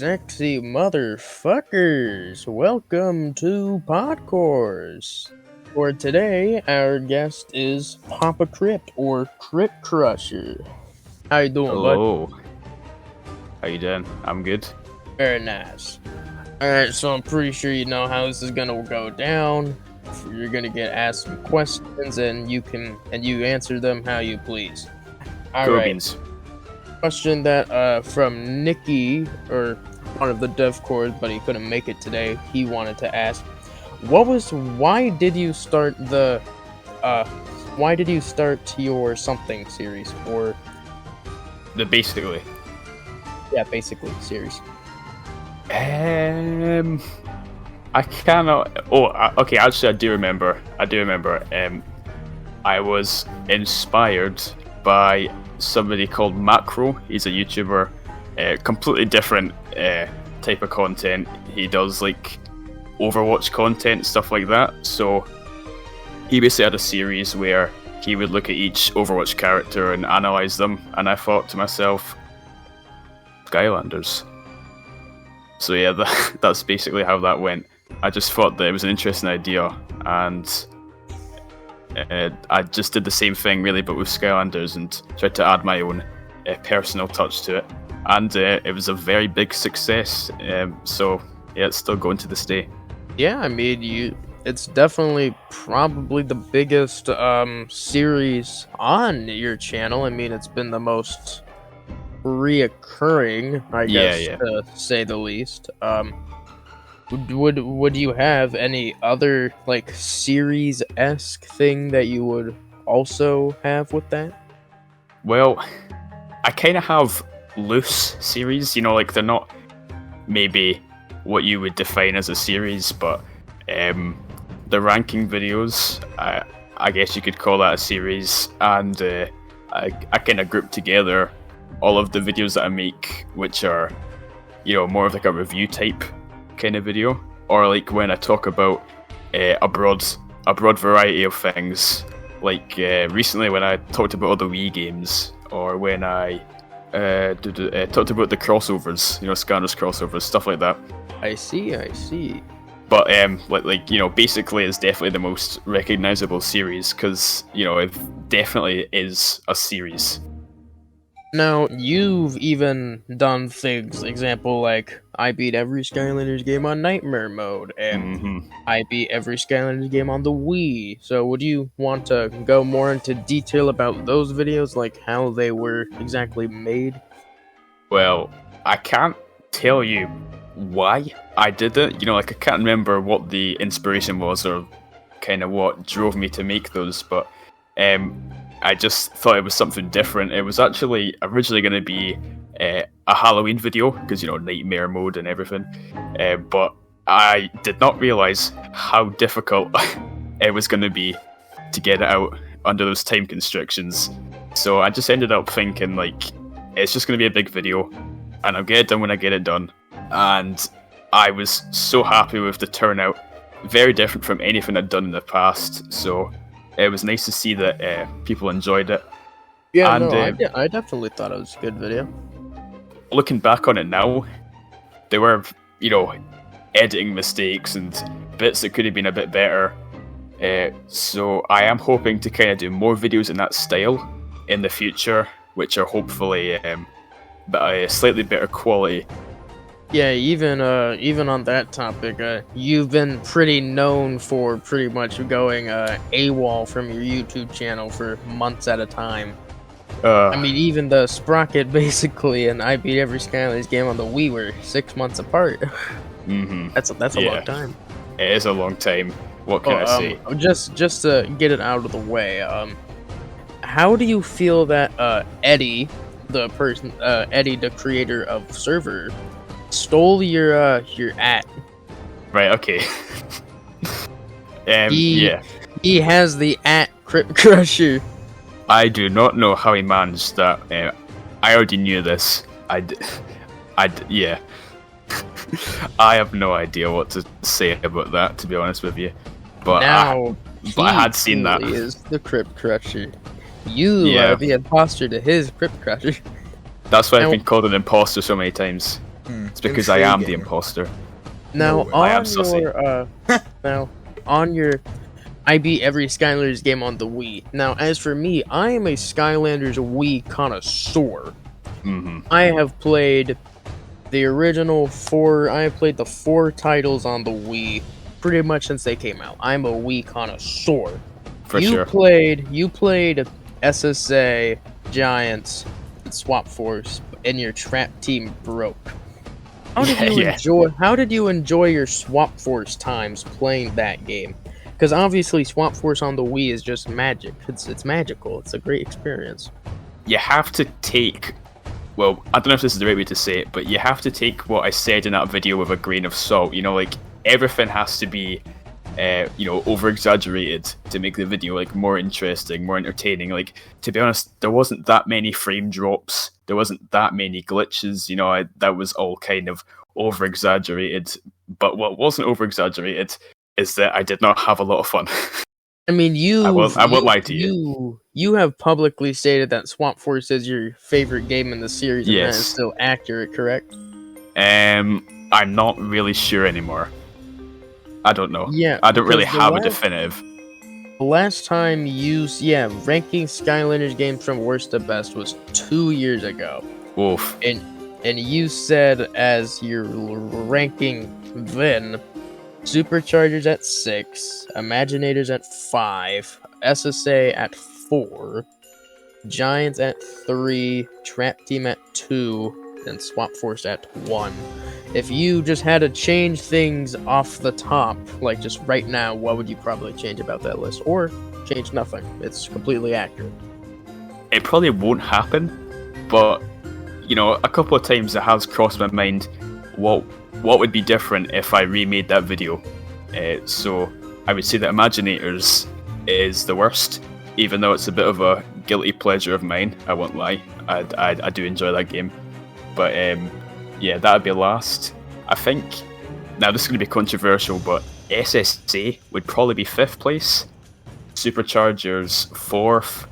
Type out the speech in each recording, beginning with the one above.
sexy motherfuckers! Welcome to PodCores. For today, our guest is Papa Krypt, or Krypt Krusher. How you doing, bud? Hello. How you doing? I'm good. Very nice. Alright, so I'm pretty sure you know how this is gonna go down. You're gonna get asked some questions, and you answer them how you please. Alright. Question that from Nikki, or one of the DevCores, but he couldn't make it today. He wanted to ask, why did you start your something series, or The basically series? I cannot. Okay. Actually, I do remember. I was inspired by somebody called Macro. He's a YouTuber, completely different type of content. He does like Overwatch content, stuff like that. So he basically had a series where he would look at each Overwatch character and analyze them, and I thought to myself, Skylanders. So yeah, that's basically how that went. I just thought that it was an interesting idea, and I just did the same thing really, but with Skylanders, and tried to add my own personal touch to it. And it was a very big success. So yeah, it's still going to this day. Yeah, I mean, it's definitely probably the biggest series on your channel. I mean, it's been the most reoccurring, I guess, to say the least. Would you have any other like series-esque thing that you would also have with that? Well, I kind of have loose series, like they're not maybe what you would define as a series, but the ranking videos, I guess you could call that a series, and I kind of group together all of the videos that I make, which are, more of like a review type kind of video, or like when I talk about a broad variety of things, like recently when I talked about all the Wii games, or when I talked about the crossovers, Skylanders crossovers, stuff like that. I see. But basically it's definitely the most recognizable series, because it definitely is a series. Now, you've even done things, example, like, I beat every Skylanders game on Nightmare Mode, and I beat every Skylanders game on the Wii. So would you want to go more into detail about those videos, like how they were exactly made? Well, I can't tell you why I did it. I can't remember what the inspiration was, or kind of what drove me to make those, but I just thought it was something different. It was actually originally going to be a Halloween video, because, Nightmare Mode and everything. But I did not realise how difficult it was going to be to get it out under those time constrictions. So I just ended up thinking, like, it's just going to be a big video, and I'll get it done when I get it done. And I was so happy with the turnout. Very different from anything I'd done in the past. So it was nice to see that people enjoyed it. Yeah, and, I definitely thought it was a good video. Looking back on it now, there were, editing mistakes and bits that could have been a bit better. So I am hoping to kind of do more videos in that style in the future, which are hopefully slightly better quality. Yeah, even on that topic, you've been pretty known for pretty much going AWOL from your YouTube channel for months at a time. I mean, even the Sprocket, basically, and I beat every Skylanders game on the Wii were 6 months apart. That's a long time. It is a long time. What can I say? Just to get it out of the way, how do you feel that Eddie, the creator of Server, stole your at? Right, okay. He has the at Krypt Krusher. I do not know how he managed that. I already knew this. Yeah. I have no idea what to say about that, to be honest with you. But I had seen that. He is the Krypt Krusher. You are the imposter to his Krypt Krusher. That's why I've been called an imposter so many times. It's because I am the Intriguing. imposter. Now, No, I am on sussy. your now on your, I beat every Skylanders game on the Wii. Now, as for me, I am a Skylanders Wii connoisseur. Hmm. I have played the original four. I have played the 4 titles on the Wii pretty much since they came out. I'm a Wii connoisseur. For you sure. played SSA, Giants, and Swap Force, and your trap team broke. How did you Yeah. enjoy your Swap Force times playing that game? Because obviously Swap Force on the Wii is just magic. It's magical. It's a great experience. You have to take. Well, I don't know if this is the right way to say it, but you have to take what I said in that video with a grain of salt. You know, like everything has to be, over exaggerated to make the video like more interesting, more entertaining. Like, to be honest, there wasn't that many frame drops. There wasn't that many glitches. You know, that was all kind of over exaggerated. But what wasn't over exaggerated is that I did not have a lot of fun. I mean, I won't lie to you. You have publicly stated that Swamp Force is your favorite game in the series, and that Yes. is still accurate, correct? I'm not really sure anymore. I don't know. Yeah. I don't really because the have a last- definitive. The last time ranking Skylanders games from worst to best was 2 years ago. Oof. And you said as your ranking then, Superchargers at 6, Imaginators at 5, SSA at 4, Giants at 3, Trap Team at 2, and Swap Force at 1. If you just had to change things off the top, like just right now, what would you probably change about that list? Or change nothing. It's completely accurate. It probably won't happen, but a couple of times it has crossed my mind what would be different if I remade that video. So I would say that Imaginators is the worst, even though it's a bit of a guilty pleasure of mine. I won't lie. I do enjoy that game, but that would be last. I think now this is going to be controversial, but SSA would probably be 5th place, Superchargers 4th,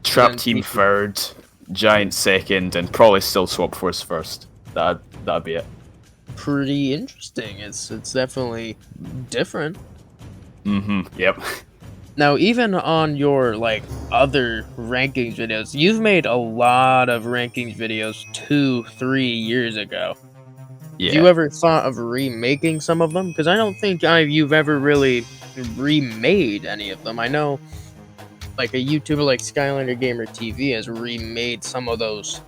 Trap Then Team PP. 3rd, Giant 2nd, and probably still Swap Force 1st. That'd be it. Pretty interesting. It's definitely different. Yep. Now, even on your other rankings videos, you've made a lot of rankings videos 2-3 years ago. Yeah. Have you ever thought of remaking some of them? Because I don't think you've ever really remade any of them. I know, a YouTuber like Skylander Gamer TV has remade some of those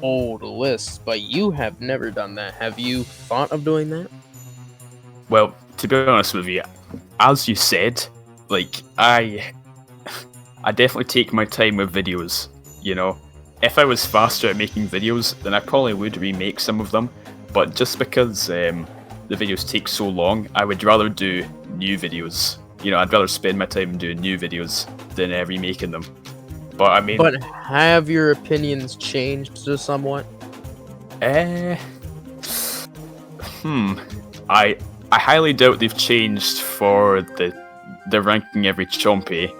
old lists, but you have never done that. Have you thought of doing that? Well, to be honest with you, as you said, I definitely take my time with videos. If I was faster at making videos, then I probably would remake some of them. But just because the videos take so long, I would rather do new videos. I'd rather spend my time doing new videos than remaking them. But I mean, But have your opinions changed somewhat? I highly doubt they've changed for the ranking every Chompy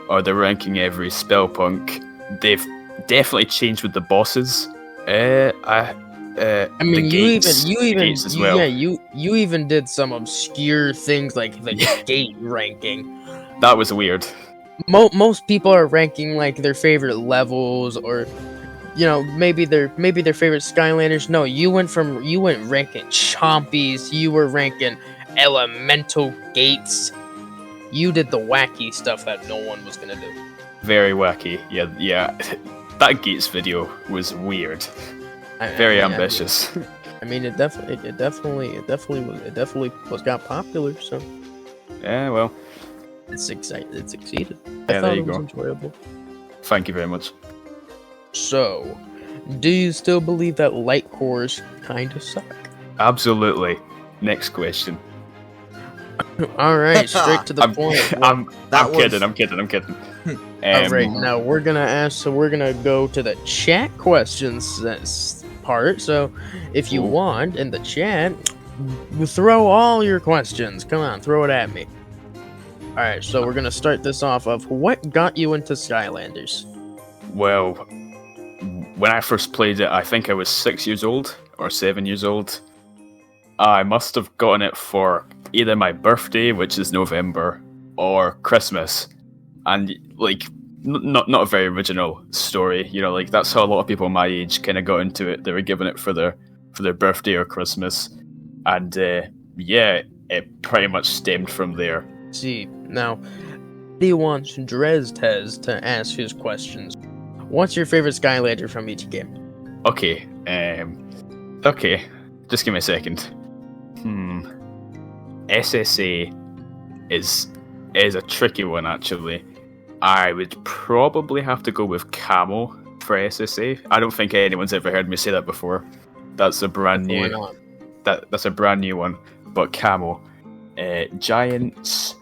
or the ranking every Spellpunk. They've definitely changed with the bosses. I mean, the gates, the gates as well. you even did some obscure things like the gate ranking. That was weird. Most people are ranking their favorite levels, or maybe their favorite Skylanders. No, you went ranking Chompies. You were ranking elemental gates. You did the wacky stuff that no one was gonna do. Very wacky. Yeah. That gates video was weird. Very ambitious. I mean, it definitely got popular. So Yeah, well, it succeeded. Yeah, I thought there you it was go. enjoyable. thank you very much. So, do you still believe that light cores kind of suck? Absolutely. Next question. All right, straight to the point. I'm was- kidding. All right, now we're gonna go to the chat questions part. So, if you Ooh. want in the chat, throw all your questions. Come on, throw it at me. All right, so we're gonna start this off of what got you into Skylanders. Well, when I first played it, I think I was 6 years old or 7 years old. I must have gotten it for either my birthday, which is November, or Christmas. And like, not a very original story, you know, like that's how a lot of people my age kind of got into it. They were given it for their birthday or Christmas, and yeah, it pretty much stemmed from there. See, now, he wants Dres to ask his questions. What's your favorite Skylander from each game? Okay, just give me a second. SSA is a tricky one, actually. I would probably have to go with Camo for SSA. I don't think anyone's ever heard me say that before. That's a brand new. That's a brand new one. But Camo, Giants.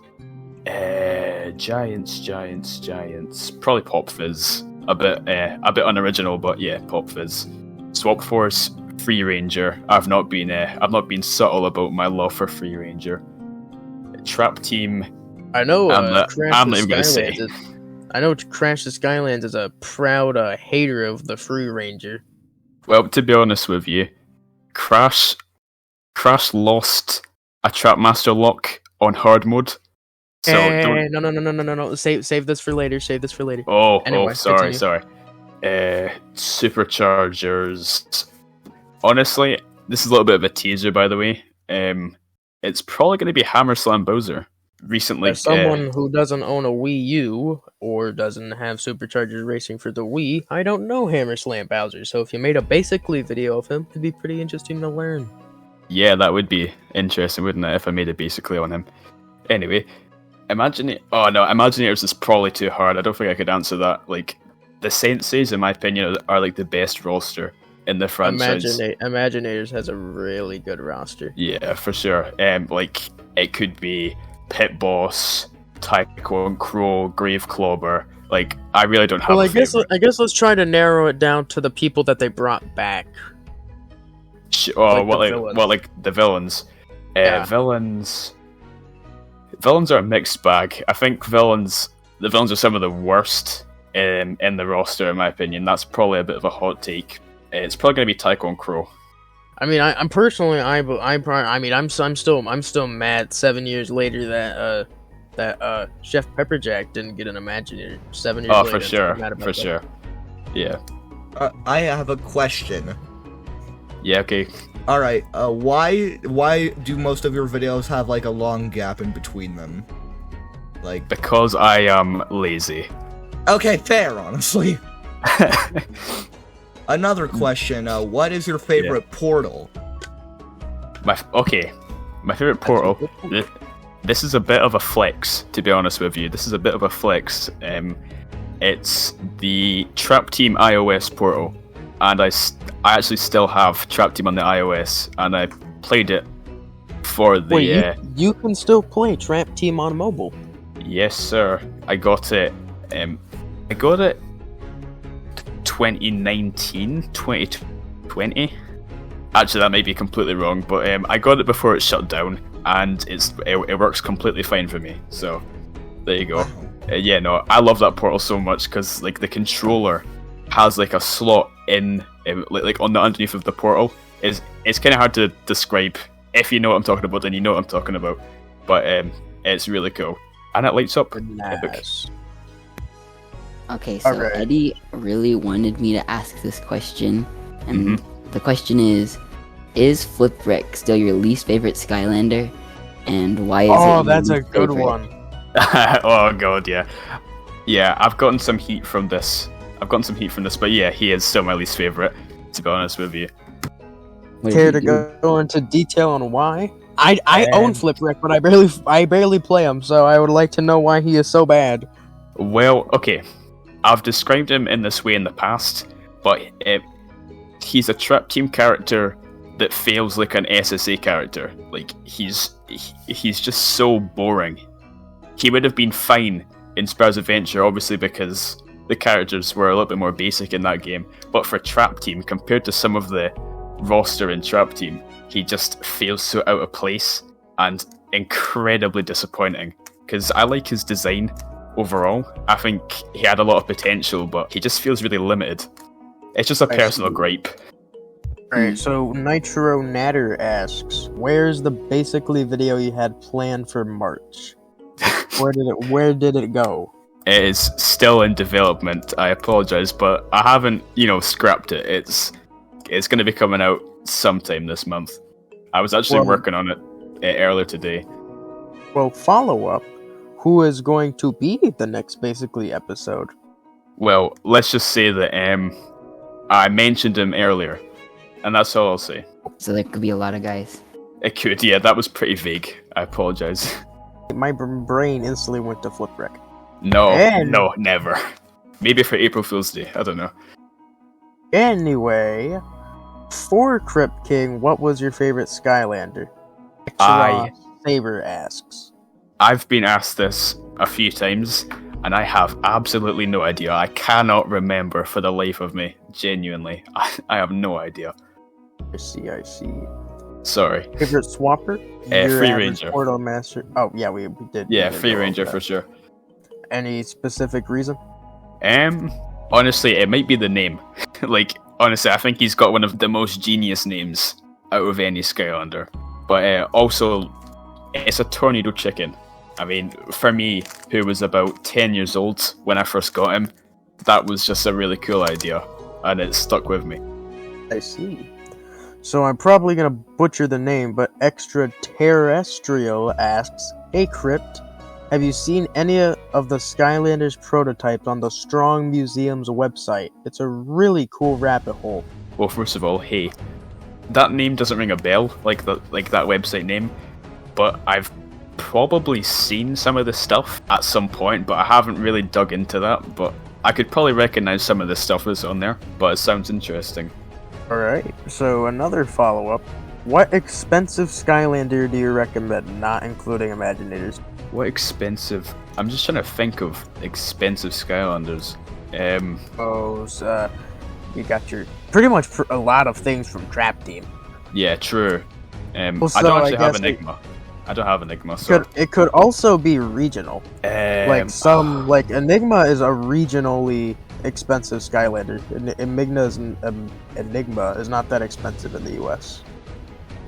Probably Pop Fizz. A bit unoriginal, but yeah, Pop Fizz. Swap Force, Free Ranger. I've not been subtle about my love for Free Ranger. Trap Team. I know. I'm not even gonna say. I know Crash the Skylands is a proud hater of the Free Ranger. Well, to be honest with you, Crash lost a Trapmaster lock on hard mode. So no. Save this for later. Anyway, sorry. Superchargers. Honestly, this is a little bit of a teaser, by the way. It's probably going to be Hammer Slam Bowser. Recently, as someone who doesn't own a Wii U or doesn't have Superchargers Racing for the Wii, I don't know Hammer Slam Bowser. So if you made a basically video of him, it'd be pretty interesting to learn. Yeah, that would be interesting, wouldn't it? If I made it basically on him. Anyway, Imaginators is probably too hard. I don't think I could answer that. Like, the Senseis, in my opinion, are like the best roster in the franchise. Imaginators has a really good roster. Yeah, for sure. Like, it could be Pit Boss, Tycho and Crow, Grave Clobber. Like, I really don't have. Well, I guess let's try to narrow it down to the people that they brought back. Like the villains. Yeah. Villains are a mixed bag. I think the villains are some of the worst in the roster, in my opinion. That's probably a bit of a hot take. It's probably going to be Tycho and Crow. I mean, I'm still mad 7 years later that Chef Pepperjack didn't get an Imaginator 7 years later. For sure. Yeah. I have a question. Yeah. Okay. All right. Why do most of your videos have like a long gap in between them? Like, because I am lazy. Okay, fair. Honestly. Another question. What is your favorite portal? My favorite portal. This is a bit of a flex, to be honest with you. It's the Trap Team iOS portal, and I actually still have Trap Team on the iOS, and I played it for the. Wait, you can still play Trap Team on mobile? Yes, sir. I got it. 2020. Actually, that might be completely wrong, but I got it before it shut down, and it works completely fine for me. So there you go. I love that portal so much because like the controller has like a slot in like on the underneath of the portal. It's kind of hard to describe. If you know what I'm talking about, then you know what I'm talking about. But it's really cool, and it lights up. Nice. Okay, so Alright. Eddie really wanted me to ask this question, and the question is Flipwreck still your least favorite Skylander, and why is it? Oh, your that's a least good favorite? one. Oh god, yeah. I've gotten some heat from this. But yeah, he is still my least favorite, to be honest with you. What Care did to he do? go into detail on why? I own Flipwreck, but I barely play him, so I would like to know why he is so bad. Well, okay. I've described him in this way in the past, but he's a Trap Team character that feels like an SSA character. Like, he's just so boring. He would have been fine in Spurs Adventure, obviously, because the characters were a little bit more basic in that game. But for Trap Team, compared to some of the roster in Trap Team, he just feels so out of place and incredibly disappointing. Because I like his design overall. I think he had a lot of potential, but he just feels really limited. It's just a I personal see. gripe. Alright, so Nitro Natter asks, where's the basically video you had planned for March? Where did it go? It is still in development. I apologize, but I haven't, scrapped it. It's going to be coming out sometime this month. I was actually working on it earlier today. Well, follow up. Who is going to be the next basically episode? Well, let's just say that I mentioned him earlier, and that's all I'll say. So there could be a lot of guys. It could, yeah, that was pretty vague. I apologize. My brain instantly went to Flipwreck. No, never. Maybe for April Fool's Day, I don't know. Anyway, for Krypt King, what was your favorite Skylander? Saber asks. I've been asked this a few times, and I have absolutely no idea. I cannot remember for the life of me. Genuinely, I have no idea. I see. Sorry. Favorite swapper? Free Ranger. Portal Master. Oh, yeah, we did. Yeah, Free Ranger for sure. Any specific reason? Honestly, it might be the name. Honestly, I think he's got one of the most genius names out of any Skylander. But also, it's a tornado chicken. I mean, for me, who was about 10 years old when I first got him, that was just a really cool idea, and it stuck with me. I see. So I'm probably gonna butcher the name, but Extraterrestrial asks, hey Krypt, have you seen any of the Skylanders prototypes on the Strong Museum's website? It's a really cool rabbit hole. Well, first of all, hey, that name doesn't ring a bell, like that website name, but I've probably seen some of the stuff at some point, but I haven't really dug into that, but I could probably recognize some of the stuff that's on there, but it sounds interesting. Alright, so another follow-up. What expensive Skylander do you recommend, not including Imaginators? What expensive? I'm just trying to think of expensive Skylanders. You got your pretty much a lot of things from Trap Team. Yeah, true. I don't actually have Enigma. I don't have Enigma, so it could also be regional. Enigma is a regionally expensive Skylander. Enigma is not that expensive in the US.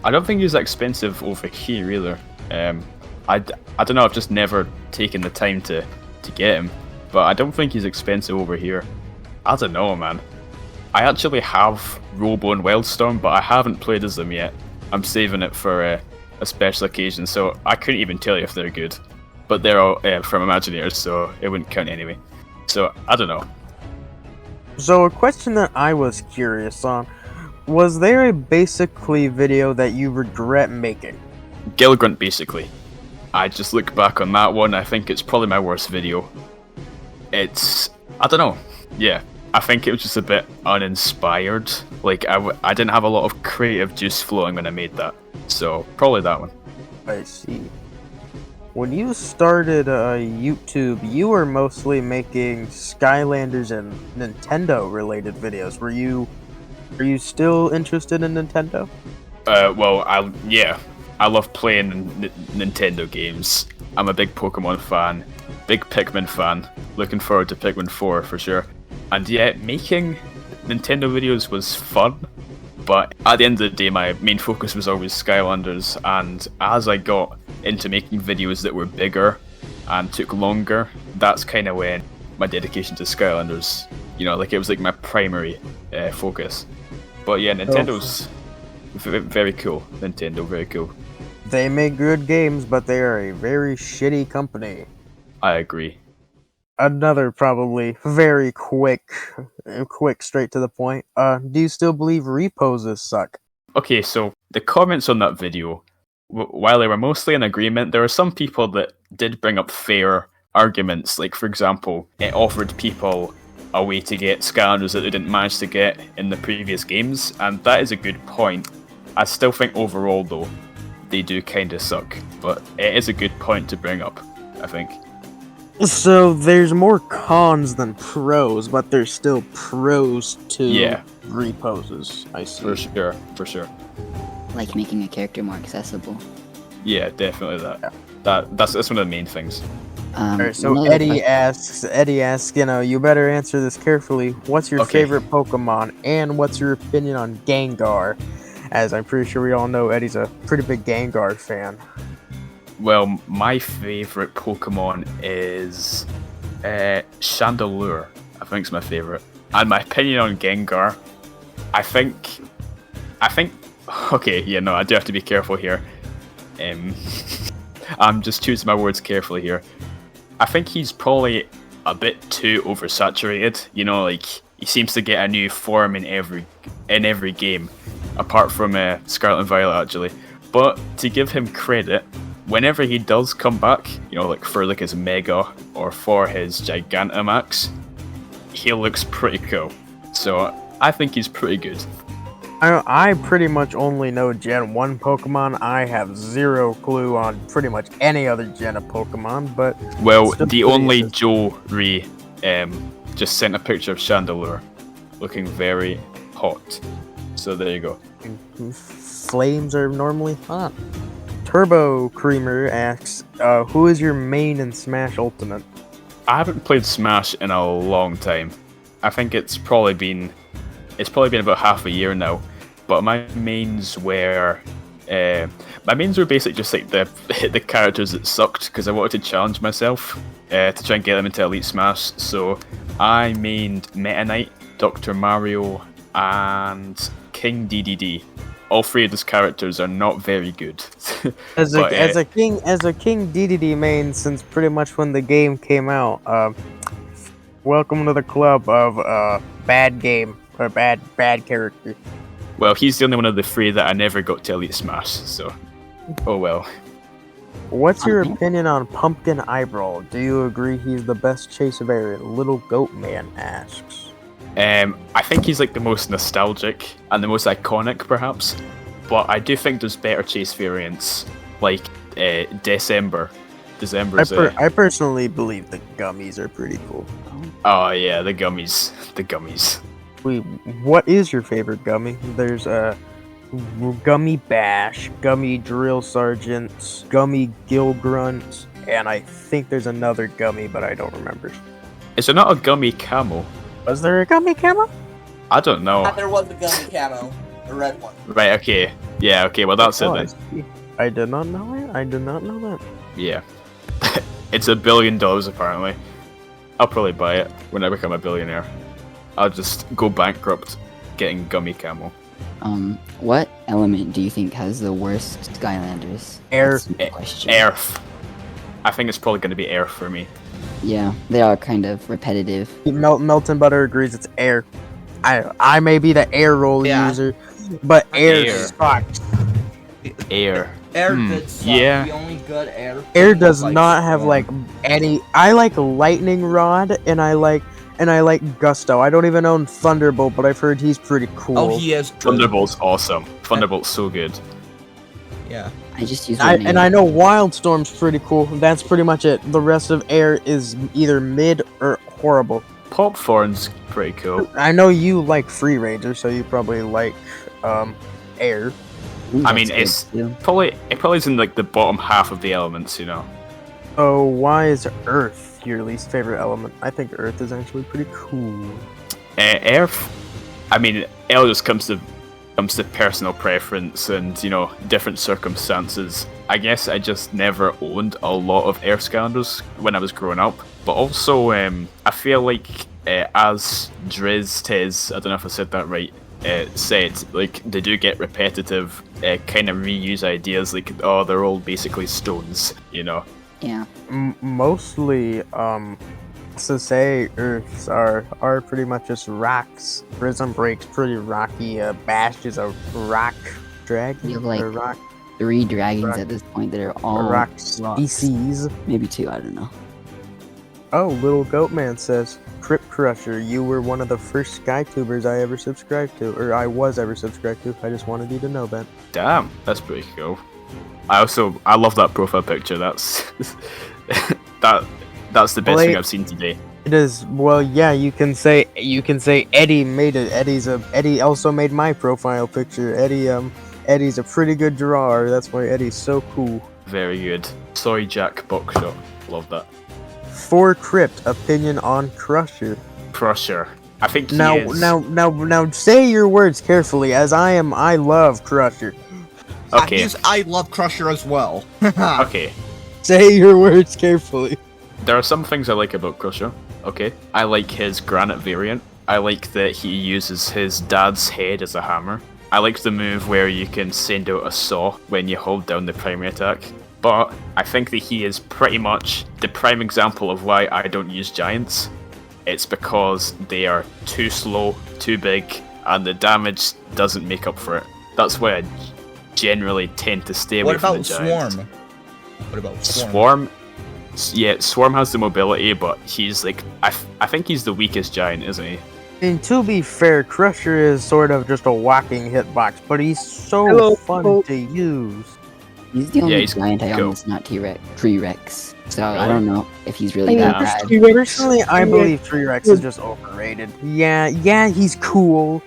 I don't think he's that expensive over here either. I don't know, I've just never taken the time to get him, but I don't think he's expensive over here. I don't know, man. I actually have Robo and Wildstorm, but I haven't played as them yet. I'm saving it for a special occasion, so I couldn't even tell you if they're good. But they're all from Imagineers, so it wouldn't count anyway. So, I don't know. So a question that I was curious on, was there a basically video that you regret making? Gilgrunt, basically. I just look back on that one, I think it's probably my worst video. I don't know, yeah. I think it was just a bit uninspired. I didn't have a lot of creative juice flowing when I made that. So, probably that one. I see. When you started YouTube, you were mostly making Skylanders and Nintendo-related videos. Are you still interested in Nintendo? I love playing Nintendo games. I'm a big Pokemon fan, big Pikmin fan. Looking forward to Pikmin 4 for sure. And yeah, making Nintendo videos was fun, but at the end of the day, my main focus was always Skylanders, and as I got into making videos that were bigger and took longer, that's kind of when my dedication to Skylanders, it was like my primary focus. But yeah, Nintendo's very cool. Nintendo, very cool. They make good games, but they are a very shitty company. I agree. Another probably very quick, straight to the point. Do you still believe reposes suck? Okay, so the comments on that video, while they were mostly in agreement, there were some people that did bring up fair arguments. Like, for example, it offered people a way to get Skylanders that they didn't manage to get in the previous games, and that is a good point. I still think overall, though, they do kind of suck, but it is a good point to bring up, I think. So there's more cons than pros, but there's still pros to reposes. I see. For sure. Like making a character more accessible. Yeah, definitely that. That's one of the main things. Alright, so another Eddie asks, you better answer this carefully. What's your Okay. favorite Pokemon, and what's your opinion on Gengar? As I'm pretty sure we all know, Eddie's a pretty big Gengar fan. Well, my favorite Pokemon is Chandelure. I think it's my favorite. And my opinion on Gengar, I think. Okay, yeah, no, I do have to be careful here. I'm just choosing my words carefully here. I think he's probably a bit too oversaturated. Like he seems to get a new form in every game, apart from Scarlet and Violet actually. But to give him credit, whenever he does come back, like for like his Mega or for his Gigantamax, he looks pretty cool. So I think he's pretty good. I pretty much only know Gen 1 Pokemon. I have zero clue on pretty much any other gen of Pokemon, but... Well, still the pretty only interesting. Joe Ree just sent a picture of Chandelure, looking very hot. So there you go. Flames are normally hot. Turbo Creamer asks, who is your main in Smash Ultimate? I haven't played Smash in a long time. I think it's probably been about half a year now. But my mains were basically just like the characters that sucked because I wanted to challenge myself to try and get them into Elite Smash. So I mained Meta Knight, Dr. Mario, and King DDD. All three of those characters are not very good. As a King DDD main since pretty much when the game came out. Welcome to the club of bad game or bad character. Well, he's the only one of the three that I never got to Elite Smash, so oh well. What's your opinion on Pumpkin Eyebrow? Do you agree he's the best chase variant? Little Goat Man asks. I think he's like the most nostalgic and the most iconic, perhaps. But I do think there's better chase variants, like December. I personally believe the gummies are pretty cool. Oh yeah, the gummies. What is your favorite gummy? There's Gummy Bash, Gummy Drill Sergeant, Gummy Gill Grunt, and I think there's another gummy, but I don't remember. Is there not a gummy camo? Was there a gummy camo? I don't know. There was a gummy camo, a red one. Right, okay. Yeah, okay, well that's it then. I did not know it. I did not know that. Yeah. It's $1 billion apparently. I'll probably buy it when I become a billionaire. I'll just go bankrupt getting gummy camo. What element do you think has the worst Skylanders? Air. That's the question. Earth. I think it's probably going to be Earth for me. Yeah, they are kind of repetitive. Melton Butter agrees it's air. I may be the air roll user, but air sucks. Air. Air did suck. Yeah. The only good air. Air does not have like any. I like Lightning Rod and I like Gusto. I don't even own Thunderbolt, but I've heard he's pretty cool. Oh, he is. Thunderbolt's awesome. Thunderbolt's so good. Yeah. I just use I know Wildstorm's pretty cool. That's pretty much it. The rest of Air is either mid or horrible. Popthorn's pretty cool. I know you like Free Ranger, so you probably like Air. I mean, it probably is in like the bottom half of the elements, Oh, why is Earth your least favorite element? I think Earth is actually pretty cool. Earth. I mean, it all just comes to personal preference and different circumstances. I guess I just never owned a lot of Earth Skylanders when I was growing up, but also I feel like as Tez, I don't know if I said that right, said, like, they do get repetitive, kind of reuse ideas, like, oh, they're all basically stones, Yeah. Mostly, Sasay Earths are pretty much just rocks. Prism Break's pretty rocky. Bash is a rock dragon. You have like or rock 3 dragons at this point that are all rock rocks. species. Maybe 2, I don't know. Oh, Little Goatman says, Krypt Krusher, you were one of the first SkyTubers I ever subscribed to, or I was ever subscribed to. I just wanted you to know that. Damn, that's pretty cool. I love that profile picture. That's that's the best thing I've seen today. It is. Well, yeah, you can say Eddie made it. Eddie also made my profile picture. Eddie's a pretty good drawer. That's why Eddie's so cool. Very good. Soy Jack Buckshot. Love that. For Krypt, opinion on Krusher. Krusher. I think he Now, is. now, say your words carefully, as I love Krusher. Okay. I love Krusher as well. Okay. Say your words carefully. There are some things I like about Krusher. Okay. I like his granite variant. I like that he uses his dad's head as a hammer. I like the move where you can send out a saw when you hold down the primary attack. But I think that he is pretty much the prime example of why I don't use giants. It's because they are too slow, too big, and the damage doesn't make up for it. That's why I generally tend to stay away What from about the giants. Swarm? What about Swarm? Swarm? Yeah, Swarm has the mobility, but he's like... I think he's the weakest giant, isn't he? And to be fair, Krusher is sort of just a walking hitbox, but he's so Hello, fun people. to use. He's the only he's giant I cool. own that's not T-Rex. So I Really? don't know if he's really I that mean, bad. T-Rex- Personally, I believe T-Rex is just overrated. Yeah, he's cool,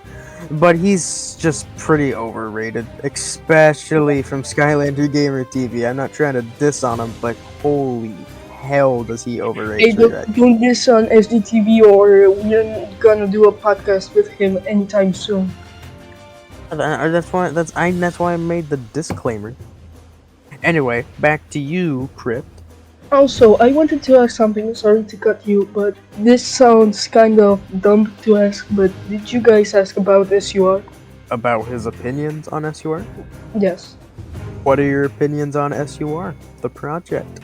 but he's just pretty overrated, especially from Skylander Gamer TV. I'm not trying to diss on him, but holy hell does he overrate Hey, T-Rex. don't this on SDTV, or we're gonna do a podcast with him anytime soon. That's why I made the disclaimer. Anyway, back to you, Krypt. Also, I wanted to ask something, sorry to cut you, but this sounds kind of dumb to ask, but did you guys ask about SUR? About his opinions on SUR. Yes. What are your opinions on SUR, the project?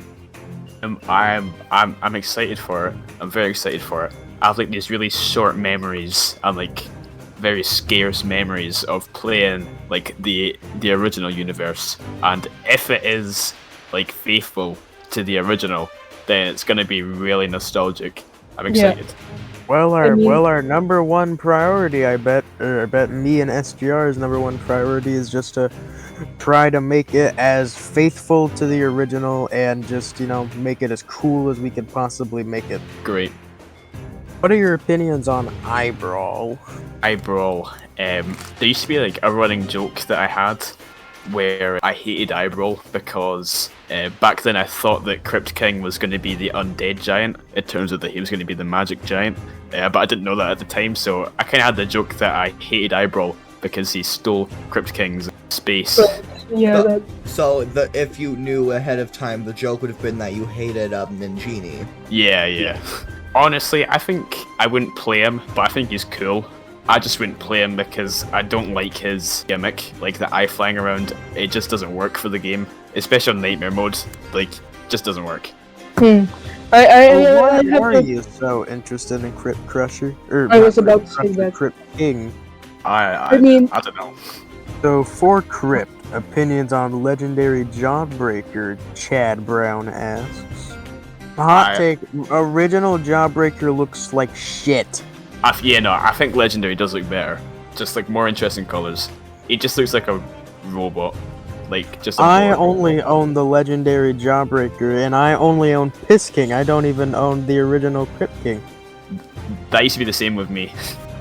I'm excited for it. I'm very excited for it. I have like these really short memories and like very scarce memories of playing like the original universe, and if it is like faithful to the original, then it's gonna be really nostalgic. I'm excited. Well, I mean- our number one priority, I bet me and SGR's number one priority is just to try to make it as faithful to the original and just, make it as cool as we could possibly make it. Great. What are your opinions on Eyebrawl? Eyebrawl. There used to be like a running joke that I had where I hated Eyebrawl because back then I thought that Krypt King was going to be the undead giant. It turns out that he was going to be the magic giant, but I didn't know that at the time, so I kind of had the joke that I hated Eyebrawl because he stole Krypt King's space. But, yeah, But- So if you knew ahead of time, the joke would have been that you hated Ninjini. Yeah. Honestly, I think I wouldn't play him, but I think he's cool. I just wouldn't play him because I don't like his gimmick, like the eye flying around. It just doesn't work for the game, especially on Nightmare mode. Like, just doesn't work. I Why have are a- you so interested in Krypt Crusher? Or I not was about Krypt to say Crusher, that. Krypt King. I mean- I don't know. So for Krypt, opinions on legendary Jawbreaker, Chad Brown asks. Hot take, original Jawbreaker looks like shit. I think Legendary does look better. Just like more interesting colors. He just looks like a robot. Like, just a I board. only own the legendary Jawbreaker, and I only own Piss King. I don't even own the original Krypt King. That used to be the same with me.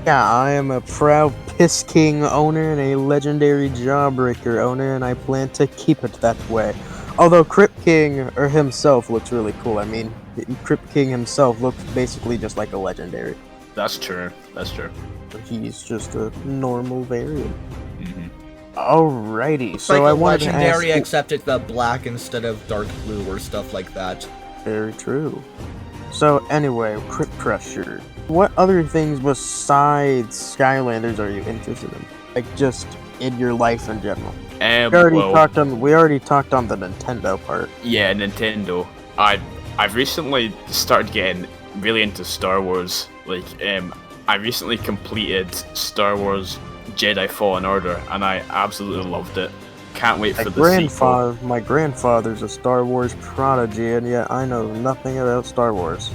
Yeah, I am a proud Piss King owner and a legendary Jawbreaker owner, and I plan to keep it that way. Although Krypt King himself looks really cool. I mean, Krypt King himself looks basically just like a legendary. That's true. He's just a normal variant. Mhm. Alrighty, It's so like I a wanted to legendary, ask. except it's the black instead of dark blue or stuff like that. Very true. So anyway, Krypt Crusher. What other things besides Skylanders are you interested in? Like just in your life in general. We already talked on the Nintendo part. Yeah, Nintendo. I've recently started getting really into Star Wars. Like, I recently completed Star Wars Jedi Fallen Order, and I absolutely loved it. Can't wait for the sequel. My grandfather's a Star Wars prodigy, and yet I know nothing about Star Wars.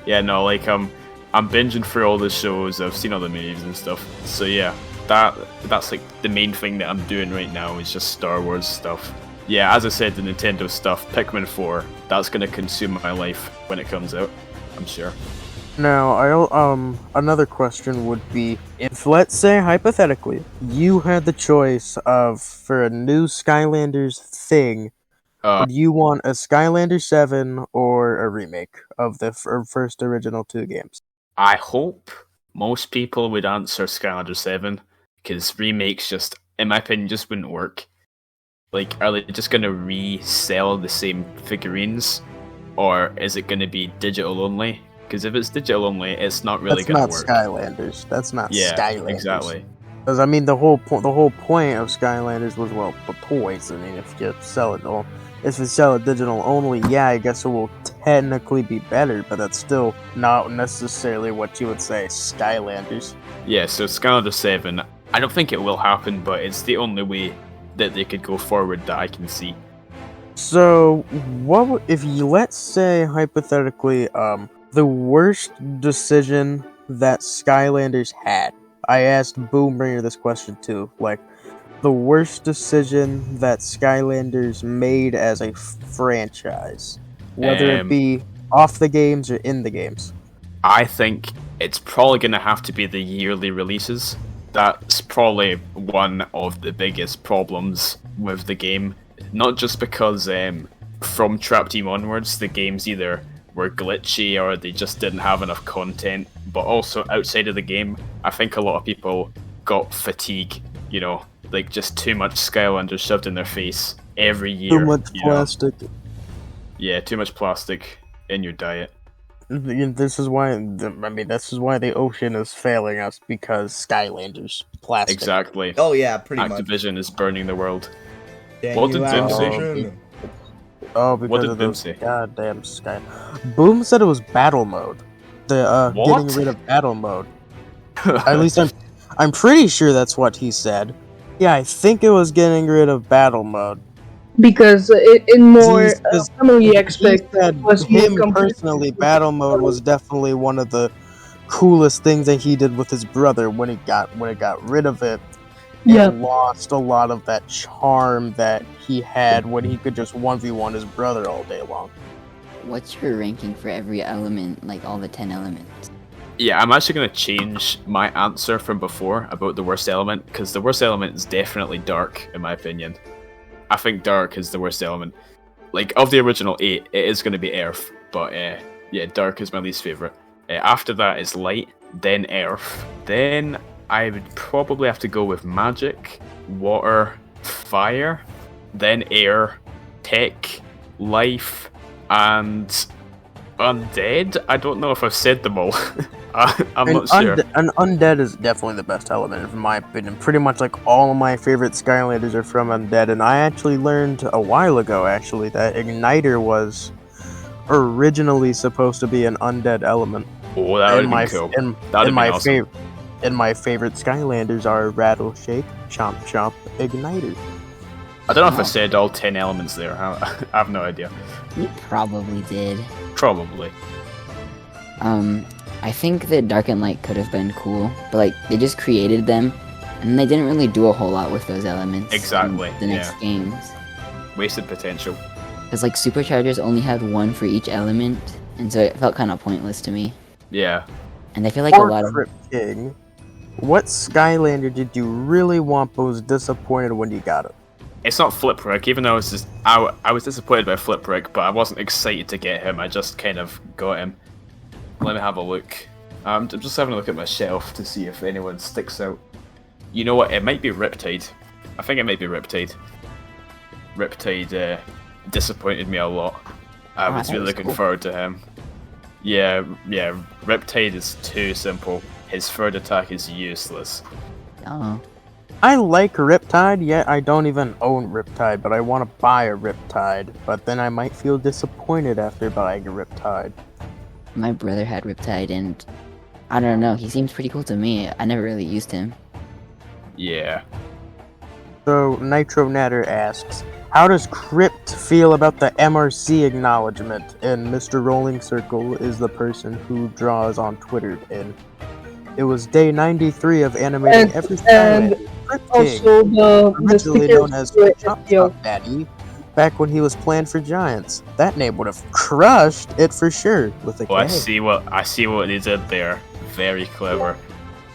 Yeah, no, like I'm binging through all the shows. I've seen all the movies and stuff. So yeah, that's like the main thing that I'm doing right now is just Star Wars stuff. Yeah, as I said, the Nintendo stuff, Pikmin 4, that's gonna consume my life when it comes out, I'm sure. Now, another question would be, if, let's say, hypothetically, you had the choice for a new Skylanders thing, Do you want a Skylander 7 or a remake of the first original 2 games? I hope most people would answer Skylander 7, because remakes just, in my opinion, just wouldn't work. Like, are they just going to resell the same figurines, or is it going to be digital only? Because if it's digital only, it's not really going to work. That's not Skylanders. That's not Skylanders. Exactly. Because I mean, the whole point of Skylanders was, well, the toys. I mean, if you sell it digital only, yeah, I guess it will technically be better, but that's still not necessarily what you would say Skylanders. Yeah, so Skylander 7, I don't think it will happen, but it's the only way that they could go forward that I can see. So, if you, let's say, hypothetically, the worst decision that Skylanders had? I asked Boombringer this question too, like, the worst decision that Skylanders made as a franchise, whether it be off the games or in the games. I think it's probably going to have to be the yearly releases. That's probably one of the biggest problems with the game. Not just because from Trap Team onwards, the games either were glitchy or they just didn't have enough content, but also outside of the game, I think a lot of people got fatigue, like just too much Skylanders shoved in their face every year. Too much plastic. Yeah, too much plastic in your diet. This is why the ocean is failing us, because Skylanders plastic. Exactly. Oh yeah, pretty much. Activision is burning the world. Dang What you, did Doom say? Activision. Oh, because What did of Boom those say? goddamn Sky. Boom said it was battle mode. The What? getting rid of battle mode. At least I'm pretty sure that's what he said. Yeah, I think it was getting rid of battle mode. Because in more Because family aspect, He said was more him complete. personally, battle mode was definitely one of the coolest things that he did with his brother when it got rid of it. Yeah. It lost a lot of that charm that he had when he could just 1v1 his brother all day long. What's your ranking for every element, like all the 10 elements? Yeah, I'm actually going to change my answer from before about the worst element, because the worst element is definitely dark, in my opinion. I think dark is the worst element. Like, of the original 8, it is going to be earth, but yeah, dark is my least favourite. After that is light, then earth, then I would probably have to go with magic, water, fire, then air, tech, life, and undead? I don't know if I've said them all. I'm not sure. And undead is definitely the best element, in my opinion. Pretty much like all of my favorite Skylanders are from undead, and I actually learned a while ago, actually, that Igniter was originally supposed to be an undead element. Oh, that would be cool. That'd be awesome. And my favorite Skylanders are Rattle, Shake, Chomp Chomp, Igniter. I don't know if I said all 10 elements there. I have no idea. You probably did. Probably. I think that Dark and Light could have been cool, but like they just created them, and they didn't really do a whole lot with those elements. Exactly, In the next games. Wasted potential. Because like Superchargers only had one for each element, and so it felt kind of pointless to me. Yeah. And I feel like a lot of Krypt King, what Skylander did you really want but was disappointed when you got it? It's not Flipwreck, even though I was disappointed by Flipwreck, but I wasn't excited to get him. I just kind of got him. Let me have a look. I'm just having a look at my shelf to see if anyone sticks out. You know what? It might be Riptide. I think it might be Riptide. Riptide disappointed me a lot. I was really looking forward to him. Yeah. Riptide is too simple. His third attack is useless. oh, I like Riptide, yet I don't even own Riptide, but I want to buy a Riptide. But then I might feel disappointed after buying a Riptide. my brother had Riptide, and I don't know. He seems pretty cool to me. I never really used him. Yeah. So, Nitro Natter asks, how does Krypt feel about the MRC acknowledgement? And Mr. Rolling Circle is the person who draws on Twitter, and it was day 93 of animating every and Skylander. Krypt King, Also, the originally stickers known as were Chop FTL. Chop Daddy, back when he was planned for Giants. That name would have crushed it for sure with a Oh, I K. see what they did there. Very clever.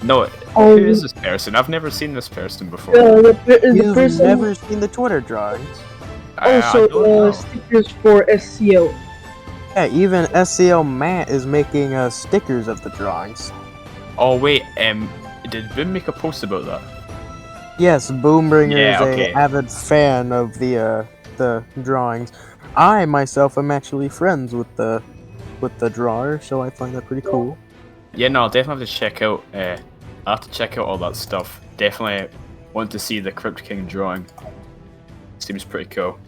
No, Oh, who is this person? I've never seen this person before. the You've person. never seen the Twitter drawings. I Also, don't know. stickers for SCL. Yeah, even SCL Matt is making stickers of the drawings. Oh wait, did Boom make a post about that? Yes, Boombringer Yeah, is okay. a avid fan of the drawings. I myself am actually friends with the drawer, so I find that pretty cool. Yeah, no, I'll definitely have to check out. I'll have to check out all that stuff. Definitely want to see the Krypt King drawing. Seems pretty cool.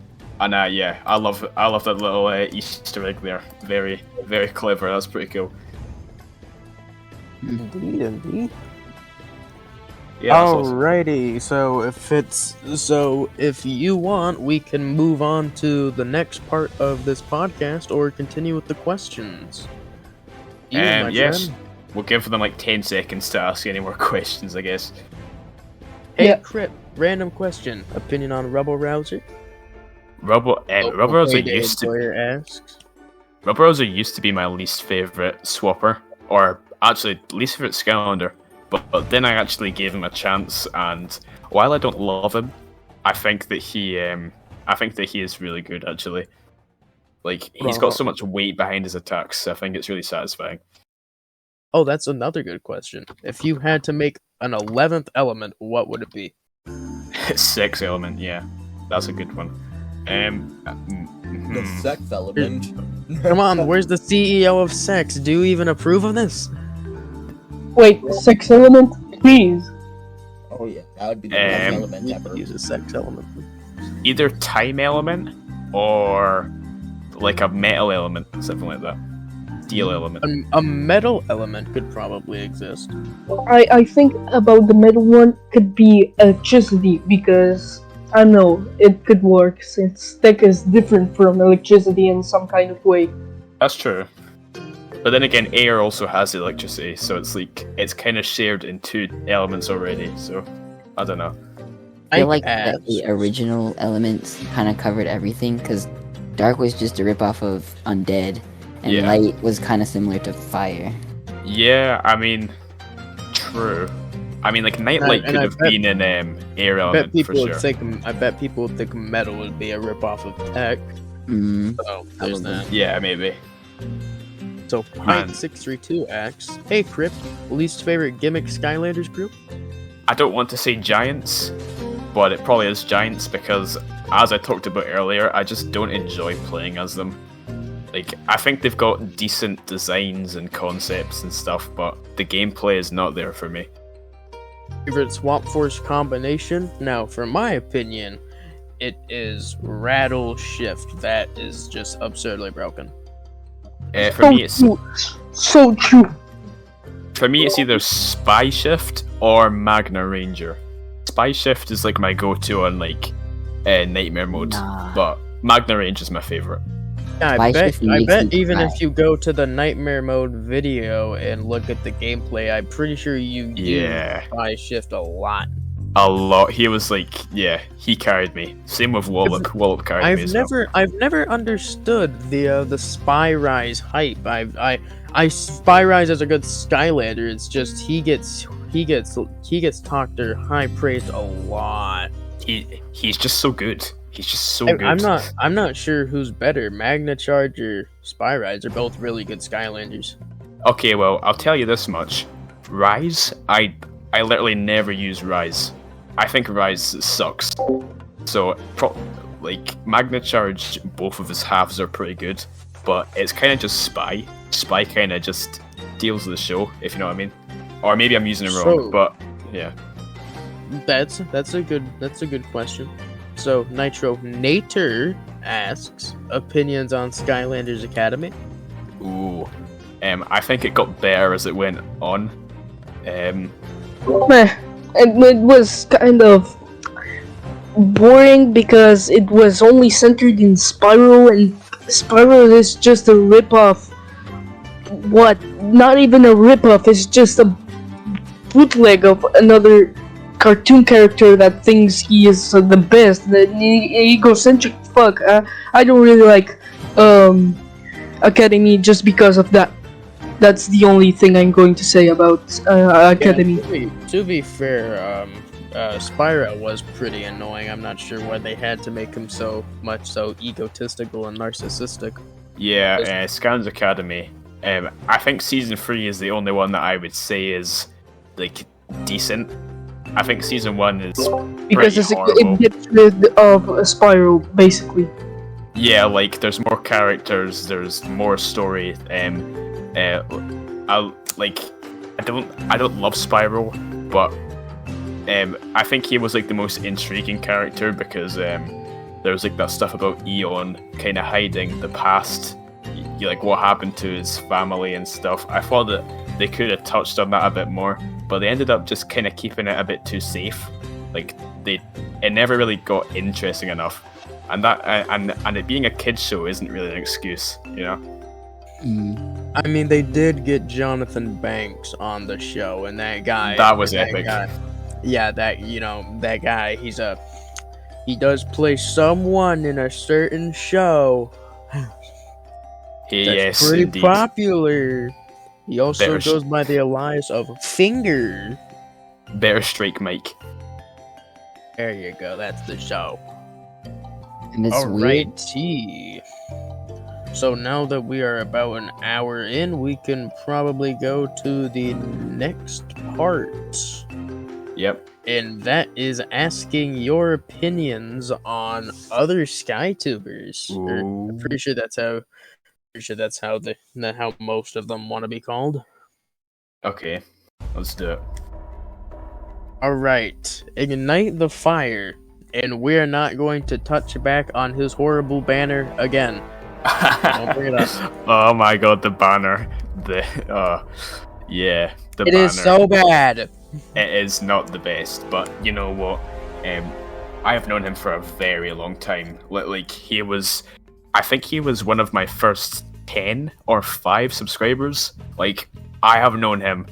And yeah, I love that little Easter egg there. Very, very clever. That's pretty cool. Indeed, indeed. Yeah, that's awesome. Alrighty, so if you want, we can move on to the next part of this podcast or continue with the questions. You, my Yes, friend. we'll give them like 10 seconds to ask any more questions, I guess. Hey, Yeah. Krypt, random question. Opinion on Rebel Rouser? Rebel Rouser used to Employer asks. Rebel Rouser used to be my least favorite swapper, or actually least favorite Skylander. But then I actually gave him a chance, and while I don't love him, I think that he is really good actually. Like he's got so much weight behind his attacks, I think it's really satisfying. Oh, that's another good question. If you had to make an 11th element, what would it be? Sex element, yeah, that's a good one. The sex element. Come on, where's the CEO of Sex? Do you even approve of this? Wait, sex element, please. Oh yeah, that would be the best element You ever. could use a sex element. Either time element or like a metal element, something like that. Steel element. A metal element could probably exist. I think about the middle one could be electricity because I know it could work since tech is different from electricity in some kind of way. That's true. But then again, air also has electricity, so it's like it's kind of shared in two elements already. So I don't know. I feel like asked- that the original elements kind of covered everything, because dark was just a ripoff of undead, and Yeah. light was kind of similar to fire. Yeah, I mean, true. I mean, like nightlight And could I have bet- been an air I bet element for people sure. would think. I bet people would think metal would be a ripoff of tech. Mm. So there's Probably. that. Yeah, maybe. So Man. Mike632 asks, "Hey Krypt, least favorite gimmick Skylanders group?" I don't want to say giants, but it probably is giants because, as I talked about earlier, I just don't enjoy playing as them. Like, I think they've got decent designs and concepts and stuff, but the gameplay is not there for me. Favorite Swamp Force combination? Now, for my opinion, it is Rattle Shift. That is just absurdly broken. For me, it's So true. either Spy Shift or Magna Ranger. Spy Shift is like my go-to on like Nightmare mode, Nah. but Magna Ranger is my favorite. Yeah, Spy I Shift bet makes me even cry. if you go to the Nightmare Mode video and look at the gameplay, I'm pretty sure you Yeah. use Spy Shift a lot. A lot. He was like, yeah, he carried me. Same with Wallop. Wallop carried me as well. I've never understood the Spy Rise hype. I Spy Rise as a good Skylander. It's just he gets talked or high praised a lot. He's just so good. He's just so good. I'm not sure who's better, Magna Charge or Spy Rise. They're both really good Skylanders. Okay, well, I'll tell you this much. Rise, I literally never use Rise. I think Rise sucks. So, like, Magna Charge, both of his halves are pretty good, but it's kind of just Spy. Spy kind of just deals with the show, if you know what I mean. Or maybe I'm using it wrong, So- but yeah. That's a good question. So Nitro Nater asks opinions on Skylanders Academy. Ooh. I think it got better as it went on. Meh. And it was kind of boring because it was only centered in Spiral, and Spiral is just a ripoff. What? Not even a ripoff, it's just a bootleg of another cartoon character that thinks he is the best. The egocentric fuck. I don't really like Academy just because of that. That's the only thing I'm going to say about Academy. To be fair, Spyro was pretty annoying. I'm not sure why they had to make him so egotistical and narcissistic. Yeah, Scan's Academy. I think season 3 is the only one that I would say is like decent. I think season 1 is Because pretty horrible. it gets rid of Spyro, basically. Yeah, like there's more characters, there's more story. I don't love Spyro, but I think he was like the most intriguing character because there was like that stuff about Eon kind of hiding the past, like what happened to his family and stuff. I thought that they could have touched on that a bit more, but they ended up just kind of keeping it a bit too safe. Like it never really got interesting enough, and that and it being a kids show isn't really an excuse, you know. I mean, they did get Jonathan Banks on the show, and that guy. That was epic. That guy. He does play someone in a certain show. Yes, pretty indeed. popular. He also Better goes by the alias of Finger. Better strike Mike. There you go. That's the show. And it's weird. Alrighty. So now that we are about an hour in, we can probably go to the next part. Yep. And that is asking your opinions on other SkyTubers. I'm pretty sure that's how how most of them want to be called. Okay, let's do it. Alright. Ignite the fire. And we're not going to touch back on his horrible banner again. Don't bring it up. Oh my god, the banner. The banner. It is so bad. It is not the best, but you know what? I have known him for a very long time. Like I think he was one of my first 10 or 5 subscribers. Like I have known him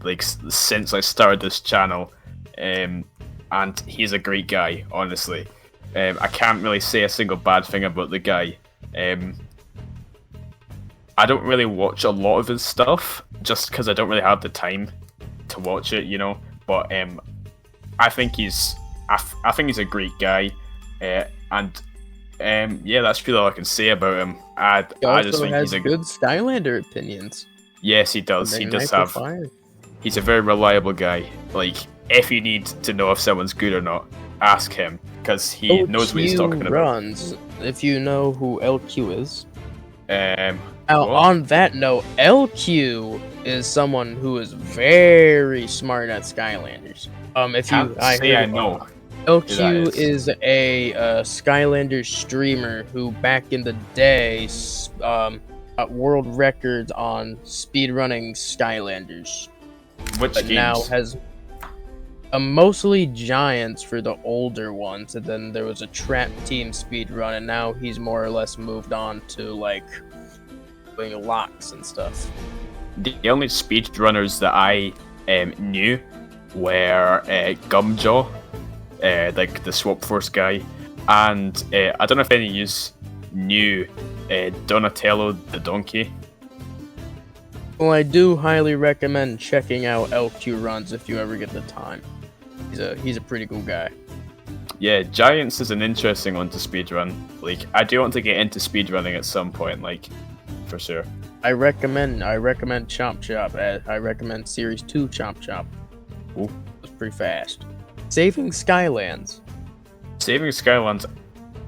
like since I started this channel, and he's a great guy. Honestly, I can't really say a single bad thing about the guy. I don't really watch a lot of his stuff just because I don't really have the time to watch it, you know. But I think he's a great guy, and yeah, that's really all I can say about him. I just think he's a good Skylander opinions. Yes, he does. He does have. He's a very reliable guy. Like, if you need to know if someone's good or not, ask him because he knows what he's talking about. If you know who LQ is. Well, on that note, LQ is someone who is very smart at Skylanders. I know. LQ is a Skylanders streamer who back in the day got world records on speedrunning Skylanders. Which but games? Now has mostly Giants for the older ones, and then there was a Trap Team speedrun, and now he's more or less moved on to like doing locks and stuff. The only speedrunners that I knew were Gumjaw, like the Swap Force guy, and I don't know if any of you knew Donatello the Donkey. Well, I do highly recommend checking out LQ runs if you ever get the time. He's a pretty cool guy. Yeah, Giants is an interesting one to speedrun. Like, I do want to get into speedrunning at some point, like, for sure. I recommend Chomp Chop. I recommend Series 2 Chomp Chop. Ooh. It's pretty fast. Saving Skylands. Saving Skylands.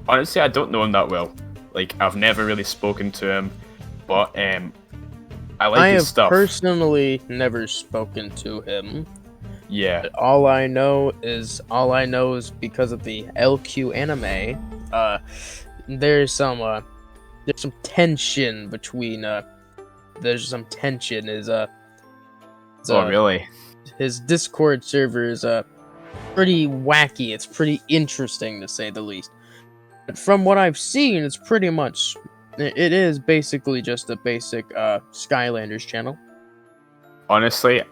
Honestly, I don't know him that well. Like, I've never really spoken to him, but I like his stuff. I have personally never spoken to him. Yeah. But all I know is because of the LQ anime. There's some tension between. There's some tension. Really? His Discord server is pretty wacky. It's pretty interesting to say the least. But from what I've seen, it's pretty much. It is basically just a basic Skylanders channel. Honestly,